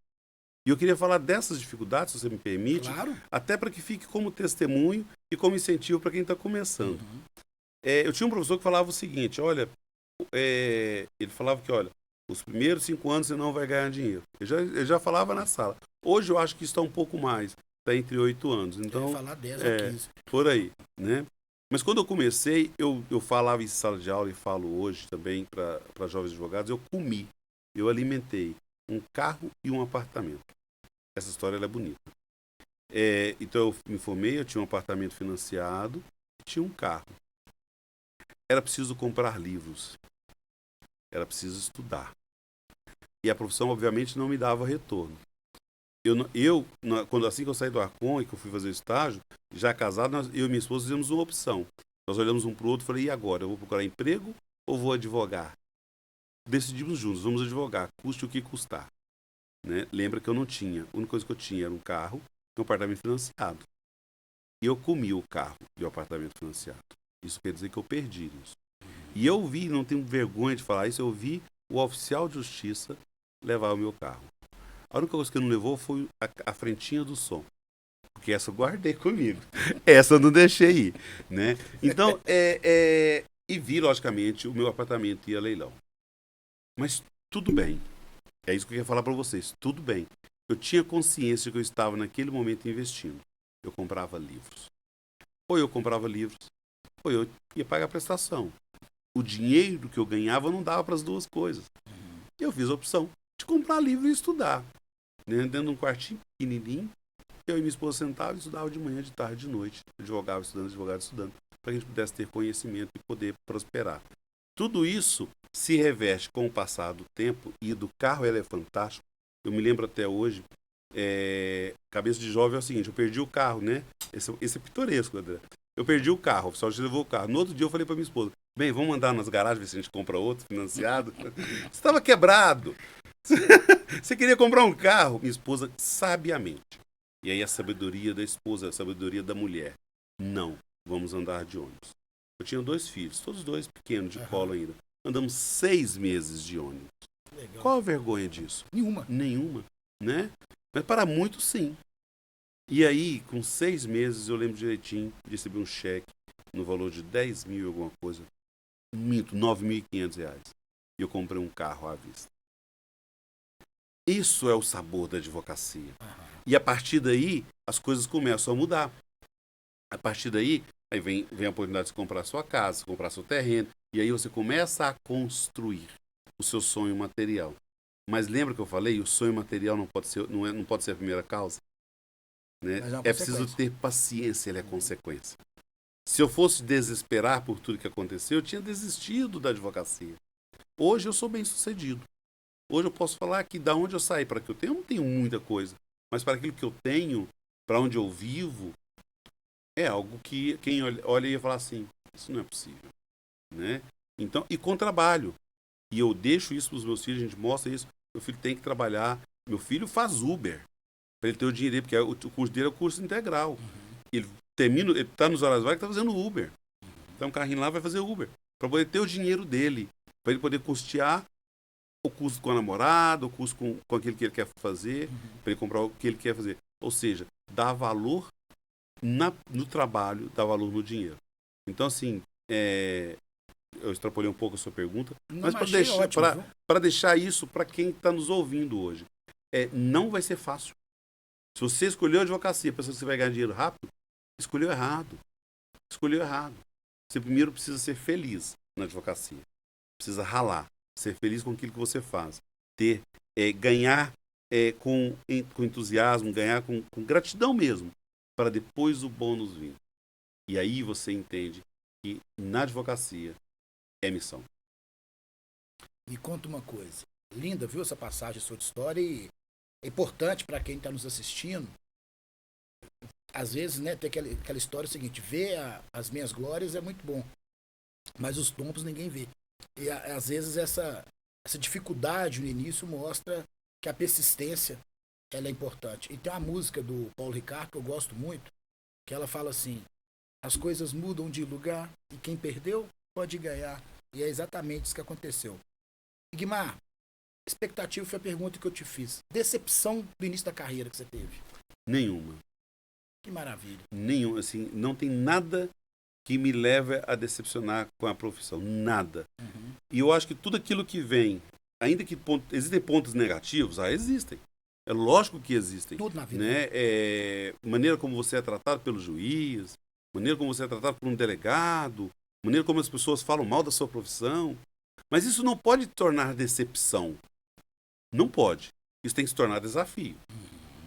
E eu queria falar dessas dificuldades, se você me permite, Claro. até para que fique como testemunho e como incentivo para quem está começando. Uhum. Eu tinha um professor que falava o seguinte, olha, ele falava que, olha, os primeiros 5 anos você não vai ganhar dinheiro. Eu já falava na sala. Hoje eu acho que está um pouco mais, está entre 8 anos. Então, Eu ia falar 10 a 15. por aí, né? Mas quando eu comecei, eu falava em sala de aula e falo hoje também para jovens advogados, eu alimentei um carro e um apartamento. Essa história ela é bonita. Então eu me formei, eu tinha um apartamento financiado, tinha um carro. Era preciso comprar livros. Era preciso estudar. E a profissão, obviamente, não me dava retorno. Assim que eu saí do Arcon e que eu fui fazer o estágio, já casado, eu e minha esposa fizemos uma opção. Nós olhamos um para o outro e falei, e agora? Eu vou procurar emprego ou vou advogar? Decidimos juntos, vamos advogar, custe o que custar. Né? Lembra que eu não tinha. A única coisa que eu tinha era um carro e um apartamento financiado. E eu comi o carro e o apartamento financiado. Isso quer dizer que eu perdi isso. E eu vi, não tenho vergonha de falar isso, eu vi o oficial de justiça levar o meu carro. A única coisa que ele não levou foi a frentinha do som. Porque essa eu guardei comigo. Essa eu não deixei ir. Né? Então, e vi, logicamente, o meu apartamento ir a leilão. Mas tudo bem. É isso que eu queria falar para vocês. Tudo bem. Eu tinha consciência que eu estava naquele momento investindo. Eu comprava livros. Ou eu comprava livros, ou eu ia pagar a prestação. O dinheiro que eu ganhava não dava para as duas coisas. Eu fiz a opção de comprar livro e estudar. Dentro de um quartinho pequenininho, eu e minha esposa sentavam e estudava de manhã, de tarde, de noite. Advogava, estudando, para que a gente pudesse ter conhecimento e poder prosperar. Tudo isso se reveste com o passar do tempo e do carro ele é fantástico. Eu me lembro até hoje, cabeça de jovem é o seguinte, eu perdi o carro, né? Esse é pitoresco, André. Eu perdi o carro, o oficial levou o carro. No outro dia eu falei para minha esposa, bem, vamos andar nas garagens, ver se a gente compra outro financiado. Você estava quebrado. Você queria comprar um carro. Minha esposa, sabiamente. E aí a sabedoria da esposa, a sabedoria da mulher. Não, vamos andar de ônibus. Eu tinha 2 filhos, todos 2 pequenos, de colo ainda. Andamos 6 meses de ônibus. Legal. Qual a vergonha disso? Nenhuma, né? Mas para muitos, sim. E aí, com 6 meses, eu lembro direitinho, recebi um cheque no valor de 10 mil alguma coisa. Minto, R$9.500. E eu comprei um carro à vista. Isso é o sabor da advocacia. E a partir daí, as coisas começam a mudar. A partir daí, aí vem a oportunidade de comprar sua casa, comprar seu terreno. E aí você começa a construir o seu sonho material. Mas lembra que eu falei? O sonho material não pode ser a primeira causa. Né? É preciso ter paciência, ele é consequência. Se eu fosse desesperar por tudo que aconteceu, eu tinha desistido da advocacia. Hoje eu sou bem sucedido. Hoje eu posso falar que da onde eu saí para que eu tenho, eu não tenho muita coisa. Mas para aquilo que eu tenho, para onde eu vivo, é algo que quem olha ia falar assim, isso não é possível. Né? Então, e com trabalho. E eu deixo isso para os meus filhos, a gente mostra isso. Meu filho tem que trabalhar. Meu filho faz Uber. Para ele ter o dinheiro, porque o curso dele é o curso integral. Ele está nos horários vagas, está fazendo Uber. Então um carrinho lá vai fazer Uber. Para poder ter o dinheiro dele. Para ele poder custear o curso com a namorada, o curso com aquilo que ele quer fazer, para ele comprar o que ele quer fazer. Ou seja, dá valor no trabalho, dá valor no dinheiro. Então, assim, eu extrapolei um pouco a sua pergunta, mas para deixar isso para quem está nos ouvindo hoje. Não vai ser fácil. Se você escolheu a advocacia pensando que você vai ganhar dinheiro rápido, escolheu errado. Escolheu errado. Você primeiro precisa ser feliz na advocacia. Precisa ralar. Ser feliz com aquilo que você faz. Ganhar com entusiasmo, ganhar com gratidão mesmo, para depois o bônus vir. E aí você entende que na advocacia é missão. Me conta uma coisa. Linda, viu essa passagem sua de história e é importante para quem está nos assistindo. Às vezes, né, tem aquela história seguinte, ver as minhas glórias é muito bom, mas os tombos ninguém vê. E às vezes essa dificuldade no início mostra que a persistência ela é importante. E tem uma música do Paulo Ricardo que eu gosto muito, que ela fala assim, as coisas mudam de lugar e quem perdeu pode ganhar. E é exatamente isso que aconteceu. Guimar, expectativa foi a pergunta que eu te fiz. Decepção do início da carreira que você teve? Nenhuma. Que maravilha. Nenhum, assim, não tem nada que me leve a decepcionar com a profissão. Nada. Uhum. E eu acho que tudo aquilo que vem, ainda que existem pontos negativos, existem. É lógico que existem. Tudo na vida. Né? Maneira como você é tratado pelo juiz, maneira como você é tratado por um delegado, maneira como as pessoas falam mal da sua profissão. Mas isso não pode tornar decepção. Não pode. Isso tem que se tornar desafio.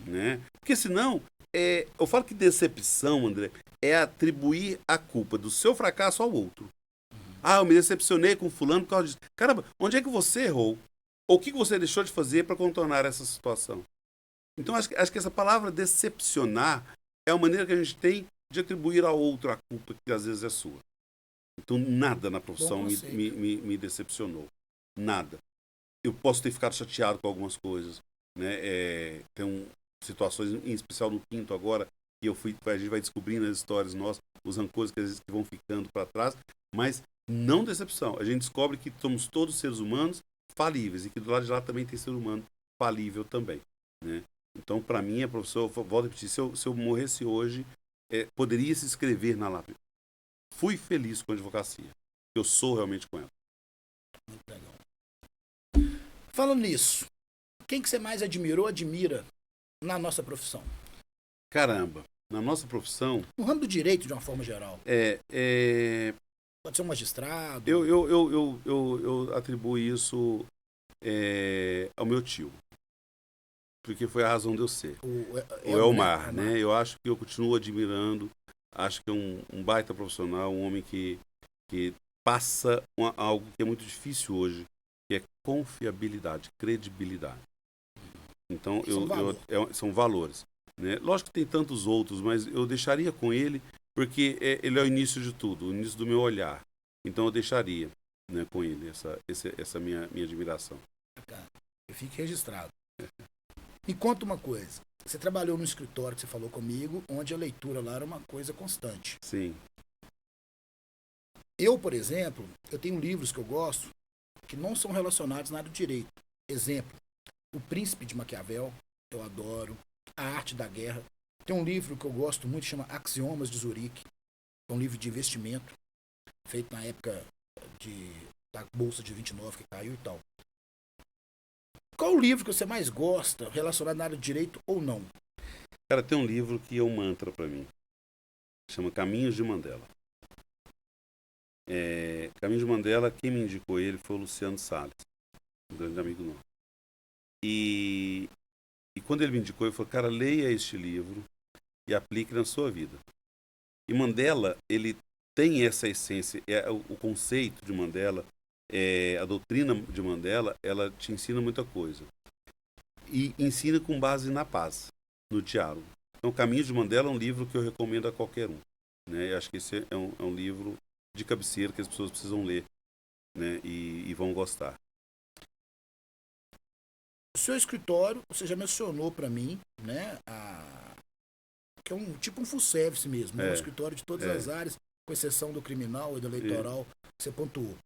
Né? Porque senão, eu falo que decepção, André, é atribuir a culpa do seu fracasso ao outro. Eu me decepcionei com fulano por causa disso. Caramba, onde é que você errou? Ou o que você deixou de fazer para contornar essa situação? Então, acho que essa palavra decepcionar é a maneira que a gente tem de atribuir ao outro a culpa que às vezes é sua. Então, nada na profissão me decepcionou. Nada. Eu posso ter ficado chateado com algumas coisas. Né? Tem situações, em especial no quinto agora, que a gente vai descobrindo as histórias nossas, os rancores que vão ficando para trás, mas não decepção. A gente descobre que somos todos seres humanos falíveis e que do lado de lá também tem ser humano falível também. Né? Então, para mim, a profissão, eu volto a repetir, se eu morresse hoje, poderia se escrever na lápide. Fui feliz com a advocacia. Eu sou realmente com ela. Muito legal. Falando nisso, quem que você mais admira na nossa profissão? Caramba, na nossa profissão... No ramo do direito, de uma forma geral. Pode ser um magistrado. Eu atribuo isso ao meu tio. Porque foi a razão de eu ser. O Elmar, né? Eu acho que eu continuo admirando. Acho que é um baita profissional, um homem que passa algo que é muito difícil hoje, que é confiabilidade, credibilidade. Então, são valores. Né? Lógico que tem tantos outros, mas eu deixaria com ele, porque ele é o início de tudo, o início do meu olhar. Então, eu deixaria, né, com ele essa minha admiração. Eu fico registrado. Me conta uma coisa. Você trabalhou no escritório que você falou comigo, onde a leitura lá era uma coisa constante. Sim. Eu, por exemplo, eu tenho livros que eu gosto que não são relacionados nada do direito. Exemplo, O Príncipe de Maquiavel, eu adoro. A Arte da Guerra. Tem um livro que eu gosto muito, chama Axiomas de Zurique. É um livro de investimento, feito na época da Bolsa de 29 que caiu e tal. Qual o livro que você mais gosta, relacionado na área de direito ou não? Cara, tem um livro que é um mantra para mim. Chama Caminhos de Mandela. Caminhos de Mandela, quem me indicou ele foi o Luciano Salles, um grande amigo nosso. E quando ele me indicou, ele falou, cara, leia este livro e aplique na sua vida. E Mandela, ele tem essa essência, o conceito de Mandela, a doutrina de Mandela, ela te ensina muita coisa. E ensina com base na paz, no diálogo. Então, Caminhos de Mandela é um livro que eu recomendo a qualquer um. Né? Eu acho que esse é um livro de cabeceira que as pessoas precisam ler, né? E vão gostar. O seu escritório, você já mencionou para mim, né, que é um full service mesmo, né? Um escritório de todas as áreas, com exceção do criminal e do eleitoral, que você pontuou.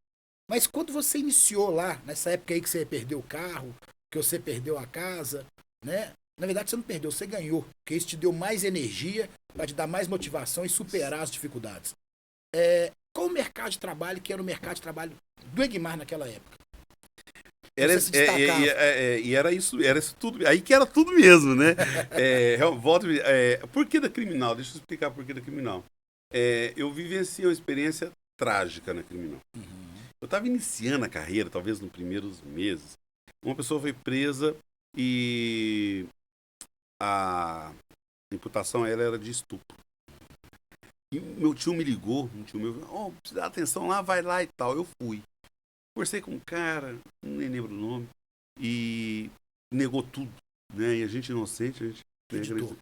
Mas quando você iniciou lá, nessa época aí que você perdeu o carro, que você perdeu a casa, né? Na verdade você não perdeu, você ganhou, porque isso te deu mais energia para te dar mais motivação e superar as dificuldades. Qual o mercado de trabalho que era o mercado de trabalho do Egmar naquela época? Era, Você se destacava. e era isso tudo. Aí que era tudo mesmo, né? Por que da criminal? Deixa eu explicar por que da criminal. Eu vivenciei uma experiência trágica na criminal. Eu estava iniciando a carreira, talvez nos primeiros meses. Uma pessoa foi presa e a imputação a ela era de estupro. E meu tio me ligou, um tio meu, precisa dar atenção lá, vai lá e tal. Eu fui. Conversei com um cara, nem lembro o nome, e negou tudo, né? E a gente inocente, a gente acreditou.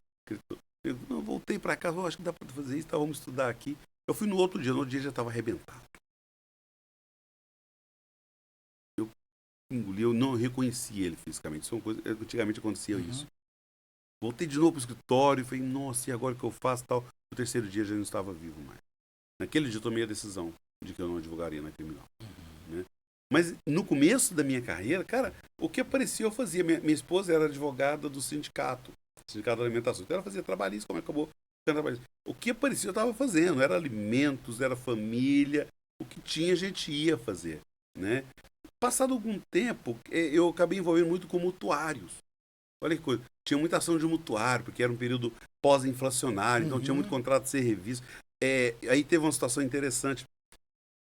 Eu não, voltei para casa, acho que dá para fazer isso, tá, vamos estudar aqui. Eu fui no outro dia já estava arrebentado. Eu engoli, eu não reconheci ele fisicamente. Isso é uma coisa, antigamente acontecia isso. Voltei de novo para o escritório e falei, nossa, e agora o que eu faço tal? No terceiro dia já não estava vivo mais. Naquele dia eu tomei a decisão de que eu não advogaria na criminal. Né? Mas no começo da minha carreira, cara, o que aparecia eu fazia. Minha esposa era advogada do sindicato da alimentação. Então ela fazia trabalhista, como acabou ficando trabalhista. O que aparecia eu estava fazendo. Era alimentos, era família. O que tinha a gente ia fazer. Né? Passado algum tempo, eu acabei envolvendo muito com mutuários. Olha que coisa. Tinha muita ação de mutuário, porque era um período pós-inflacionário, então tinha muito contrato a ser revisto. Aí teve uma situação interessante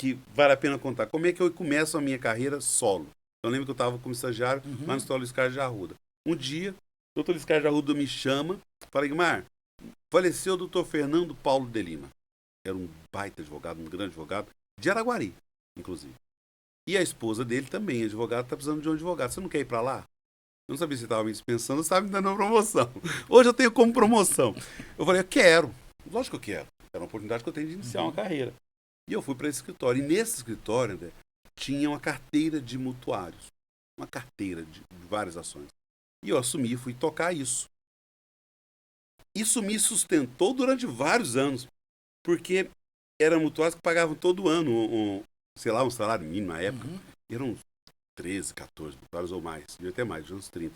que vale a pena contar. Como é que eu começo a minha carreira solo? Eu lembro que eu estava como estagiário lá no Dr. Luiz Carlos de Arruda. Um dia, o Dr. Luiz Carlos de Arruda me chama, fala, Guimar, faleceu o Dr. Fernando Paulo de Lima. Era um baita advogado, um grande advogado, de Araguari, inclusive. E a esposa dele também, advogado, está precisando de um advogado. Você não quer ir para lá? Eu não sabia se você estava me dispensando, estava me dando uma promoção. Hoje eu tenho como promoção. Eu falei, eu quero. Lógico que eu quero. Era uma oportunidade que eu tenho de iniciar uma carreira. E eu fui para esse escritório. E nesse escritório, André, tinha uma carteira de mutuários. Uma carteira de várias ações. E eu assumi e fui tocar isso. Isso me sustentou durante vários anos. Porque eram mutuários que pagavam todo ano, um salário mínimo na época. Eram 13, 14 mutuários ou mais. Devia até mais, de uns 30.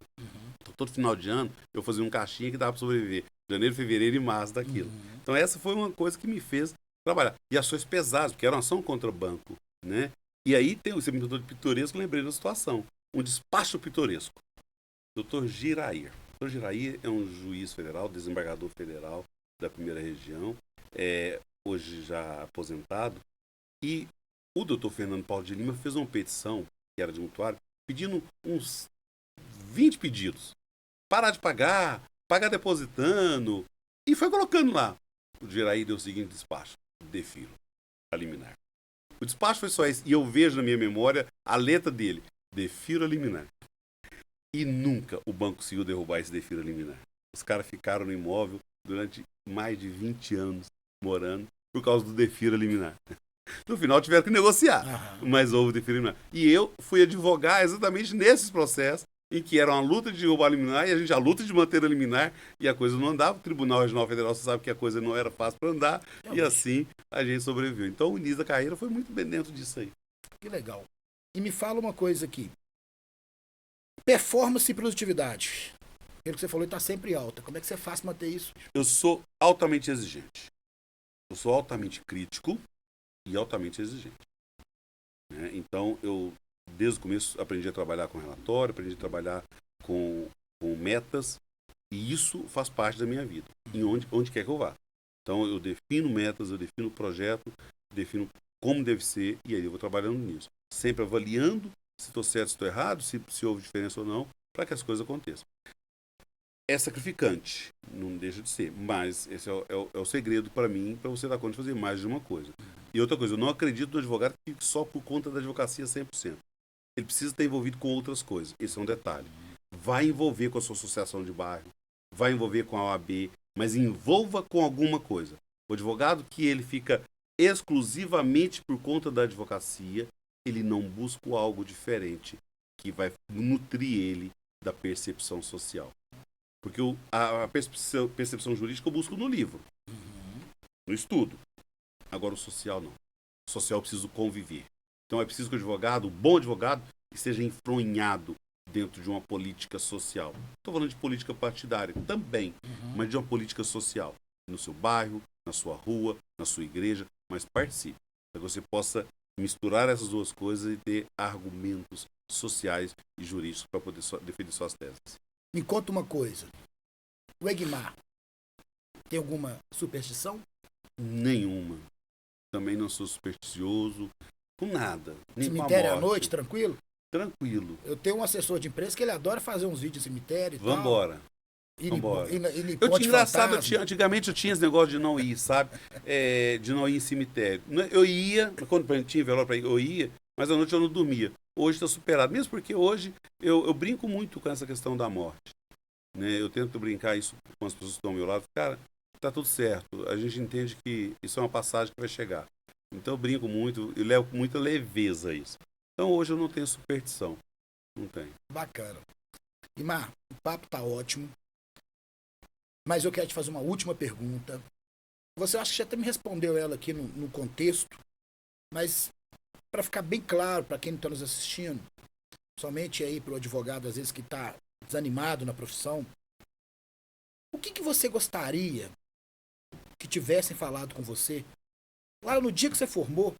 Então, todo final de ano, eu fazia um caixinha que dava para sobreviver. Janeiro, fevereiro e março daquilo. Então, essa foi uma coisa que me fez trabalhar. E ações pesadas, porque era uma ação contra banco, né? E aí tem o seminador de pitoresco, lembrei da situação. Um despacho pitoresco. Dr. Girair. Dr. Girair é um juiz federal, desembargador federal da primeira região, hoje já aposentado. E o Dr. Fernando Paulo de Lima fez uma petição, que era de mutuário, pedindo uns 20 pedidos. Parar de pagar, pagar depositando. E foi colocando lá. O Girair deu o seguinte despacho. Defiro a liminar. O despacho foi só esse. E eu vejo na minha memória a letra dele. Defiro a liminar. E nunca o banco conseguiu derrubar esse defiro a liminar. Os caras ficaram no imóvel durante mais de 20 anos morando por causa do defiro a liminar. No final tiveram que negociar, mas houve defiro a liminar. E eu fui advogar exatamente nesses processos em que era uma luta de derrubar a liminar e a luta de manter a liminar e a coisa não andava. O Tribunal Regional Federal, você sabe que a coisa não era fácil para andar e assim a gente sobreviveu. Então o início da carreira foi muito bem dentro disso aí. Que legal. E me fala uma coisa aqui. Performance e produtividade. Pelo que você falou, está sempre alta. Como é que você faz para manter isso? Eu sou altamente exigente. Eu sou altamente crítico e altamente exigente. Então eu desde o começo aprendi a trabalhar com relatório, aprendi a trabalhar com metas, e isso faz parte da minha vida, em onde quer que eu vá. Então eu defino metas, eu defino projeto, defino como deve ser, e aí eu vou trabalhando nisso. Sempre avaliando se estou certo, se estou errado, se houve diferença ou não, para que as coisas aconteçam. É sacrificante, não deixa de ser, mas esse é o segredo para mim, para você dar conta de fazer mais de uma coisa. E outra coisa, eu não acredito no advogado que fique só por conta da advocacia 100%. Ele precisa estar envolvido com outras coisas. Esse é um detalhe. Vai envolver com a sua associação de bairro, vai envolver com a OAB, mas envolva com alguma coisa. O advogado que ele fica exclusivamente por conta da advocacia, ele não busca algo diferente que vai nutrir ele da percepção social. Porque a percepção jurídica eu busco no livro, no estudo. Agora o social não. O social eu preciso conviver. Então é preciso que o advogado, o bom advogado, esteja enfronhado dentro de uma política social. Estou falando de política partidária também, mas de uma política social. No seu bairro, na sua rua, na sua igreja, mas participe. Para que você possa misturar essas duas coisas e ter argumentos sociais e jurídicos para poder defender suas teses. Me conta uma coisa. O Egmar tem alguma superstição? Nenhuma. Também não sou supersticioso com nada. Nem Cemitério com a à morte. noite, tranquilo? Tranquilo. Eu tenho um assessor de imprensa que ele adora fazer uns vídeos em cemitério e Vambora. tal. Ir Vambora. Eu tinha engraçado, antigamente eu tinha esse negócio de não ir, sabe? De não ir em cemitério. Eu ia, quando tinha envelope pra ir, eu ia, mas à noite eu não dormia. Hoje está superado. Mesmo porque hoje eu brinco muito com essa questão da morte. Né? Eu tento brincar isso com as pessoas que estão ao meu lado. Cara, tá tudo certo. A gente entende que isso é uma passagem que vai chegar. Então eu brinco muito, eu levo com muita leveza isso. Então hoje eu não tenho superstição. Não tenho. Bacana. Imar, o papo tá ótimo. Mas eu quero te fazer uma última pergunta. Você acha que já até me respondeu ela aqui no contexto, mas para ficar bem claro para quem não está nos assistindo, somente aí para o advogado, às vezes, que está desanimado na profissão, o que você gostaria que tivessem falado com você lá no dia que você formou,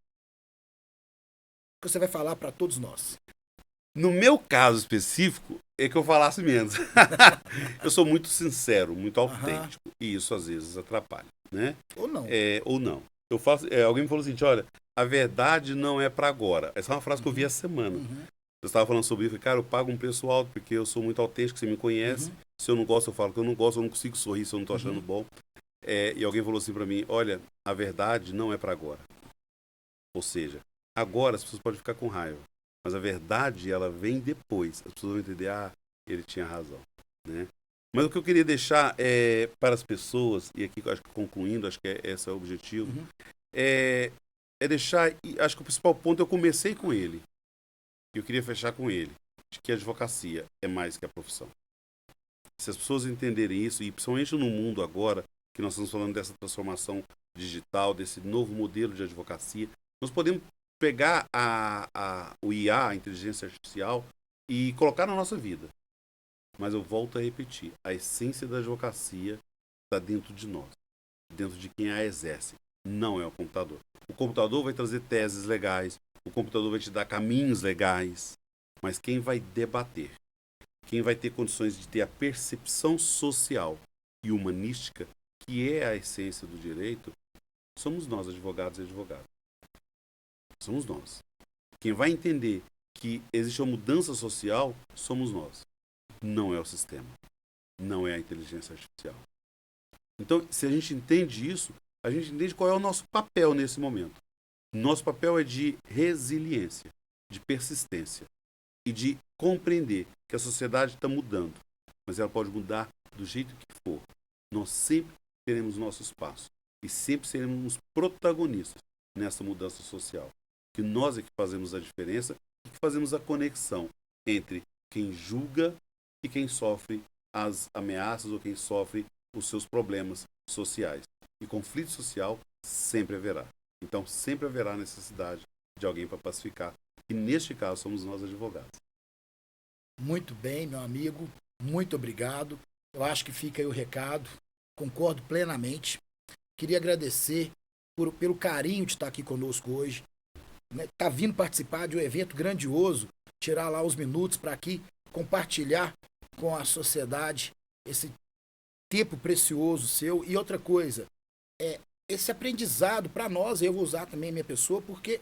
que você vai falar para todos nós? No meu caso específico, é que eu falasse menos. Eu sou muito sincero, muito autêntico. E isso às vezes atrapalha, né? Ou não. Ou não. Alguém me falou assim, olha, a verdade não é para agora. Essa é uma frase que eu vi essa semana. Eu estava falando sobre isso, cara, eu pago um preço alto porque eu sou muito autêntico, você me conhece. Se eu não gosto, eu falo que eu não gosto, eu não consigo sorrir se eu não estou achando bom. E alguém falou assim para mim, olha, a verdade não é para agora. Ou seja, agora as pessoas podem ficar com raiva. Mas a verdade, ela vem depois. As pessoas vão entender, ele tinha razão, né? Mas o que eu queria deixar para as pessoas, e aqui acho que concluindo, acho que esse é o objetivo, é deixar, acho que o principal ponto eu comecei com ele, e eu queria fechar com ele, de que a advocacia é mais que a profissão. Se as pessoas entenderem isso, e principalmente no mundo agora, que nós estamos falando dessa transformação digital, desse novo modelo de advocacia, nós podemos pegar o IA, a inteligência artificial, e colocar na nossa vida. Mas eu volto a repetir, a essência da advocacia está dentro de nós, dentro de quem a exerce, não é o computador. O computador vai trazer teses legais, o computador vai te dar caminhos legais, mas quem vai debater, quem vai ter condições de ter a percepção social e humanística, que é a essência do direito, somos nós, advogados e advogadas. Somos nós. Quem vai entender que existe uma mudança social, somos nós. Não é o sistema. Não é a inteligência artificial. Então, se a gente entende isso, a gente entende qual é o nosso papel nesse momento. Nosso papel é de resiliência, de persistência e de compreender que a sociedade está mudando, mas ela pode mudar do jeito que for. Nós sempre teremos nosso espaço e sempre seremos protagonistas nessa mudança social. Que nós é que fazemos a diferença e que fazemos a conexão entre quem julga e quem sofre as ameaças ou quem sofre os seus problemas sociais. E conflito social sempre haverá. Então, sempre haverá necessidade de alguém para pacificar. E, neste caso, somos nós advogados. Muito bem, meu amigo. Muito obrigado. Eu acho que fica aí o recado. Concordo plenamente. Queria agradecer pelo carinho de estar aqui conosco hoje. Tá vindo participar de um evento grandioso, tirar lá os minutos para aqui compartilhar com a sociedade esse tempo precioso seu. E outra coisa, esse aprendizado para nós, eu vou usar também a minha pessoa, porque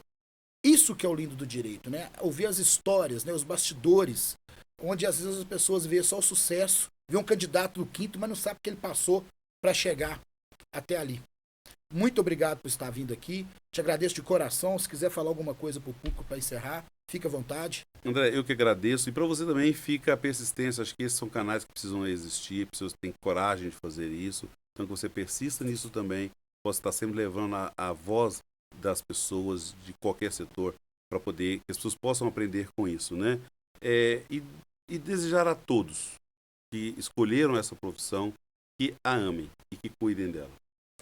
isso que é o lindo do direito, né? Ouvir as histórias, né? Os bastidores, onde às vezes as pessoas veem só o sucesso, vê um candidato do quinto, mas não sabe o que ele passou para chegar até ali. Muito obrigado por estar vindo aqui. Te agradeço de coração. Se quiser falar alguma coisa para o público para encerrar, fica à vontade. André, eu que agradeço. E para você também fica a persistência. Acho que esses são canais que precisam existir, pessoas têm coragem de fazer isso. Então que você persista nisso também. Possa estar sempre levando a voz das pessoas de qualquer setor para poder que as pessoas possam aprender com isso, né? E desejar a todos que escolheram essa profissão que a amem e que cuidem dela.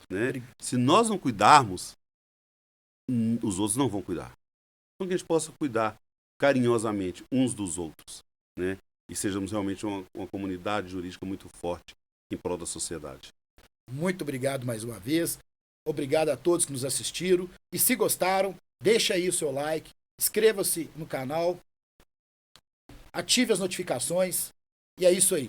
Né? Se nós não cuidarmos, os outros não vão cuidar. Então que a gente possa cuidar carinhosamente uns dos outros, né? E sejamos realmente uma comunidade jurídica muito forte em prol da sociedade. Muito obrigado mais uma vez. Obrigado a todos que nos assistiram. E se gostaram, deixa aí o seu like, inscreva-se no canal, ative as notificações. E é isso aí.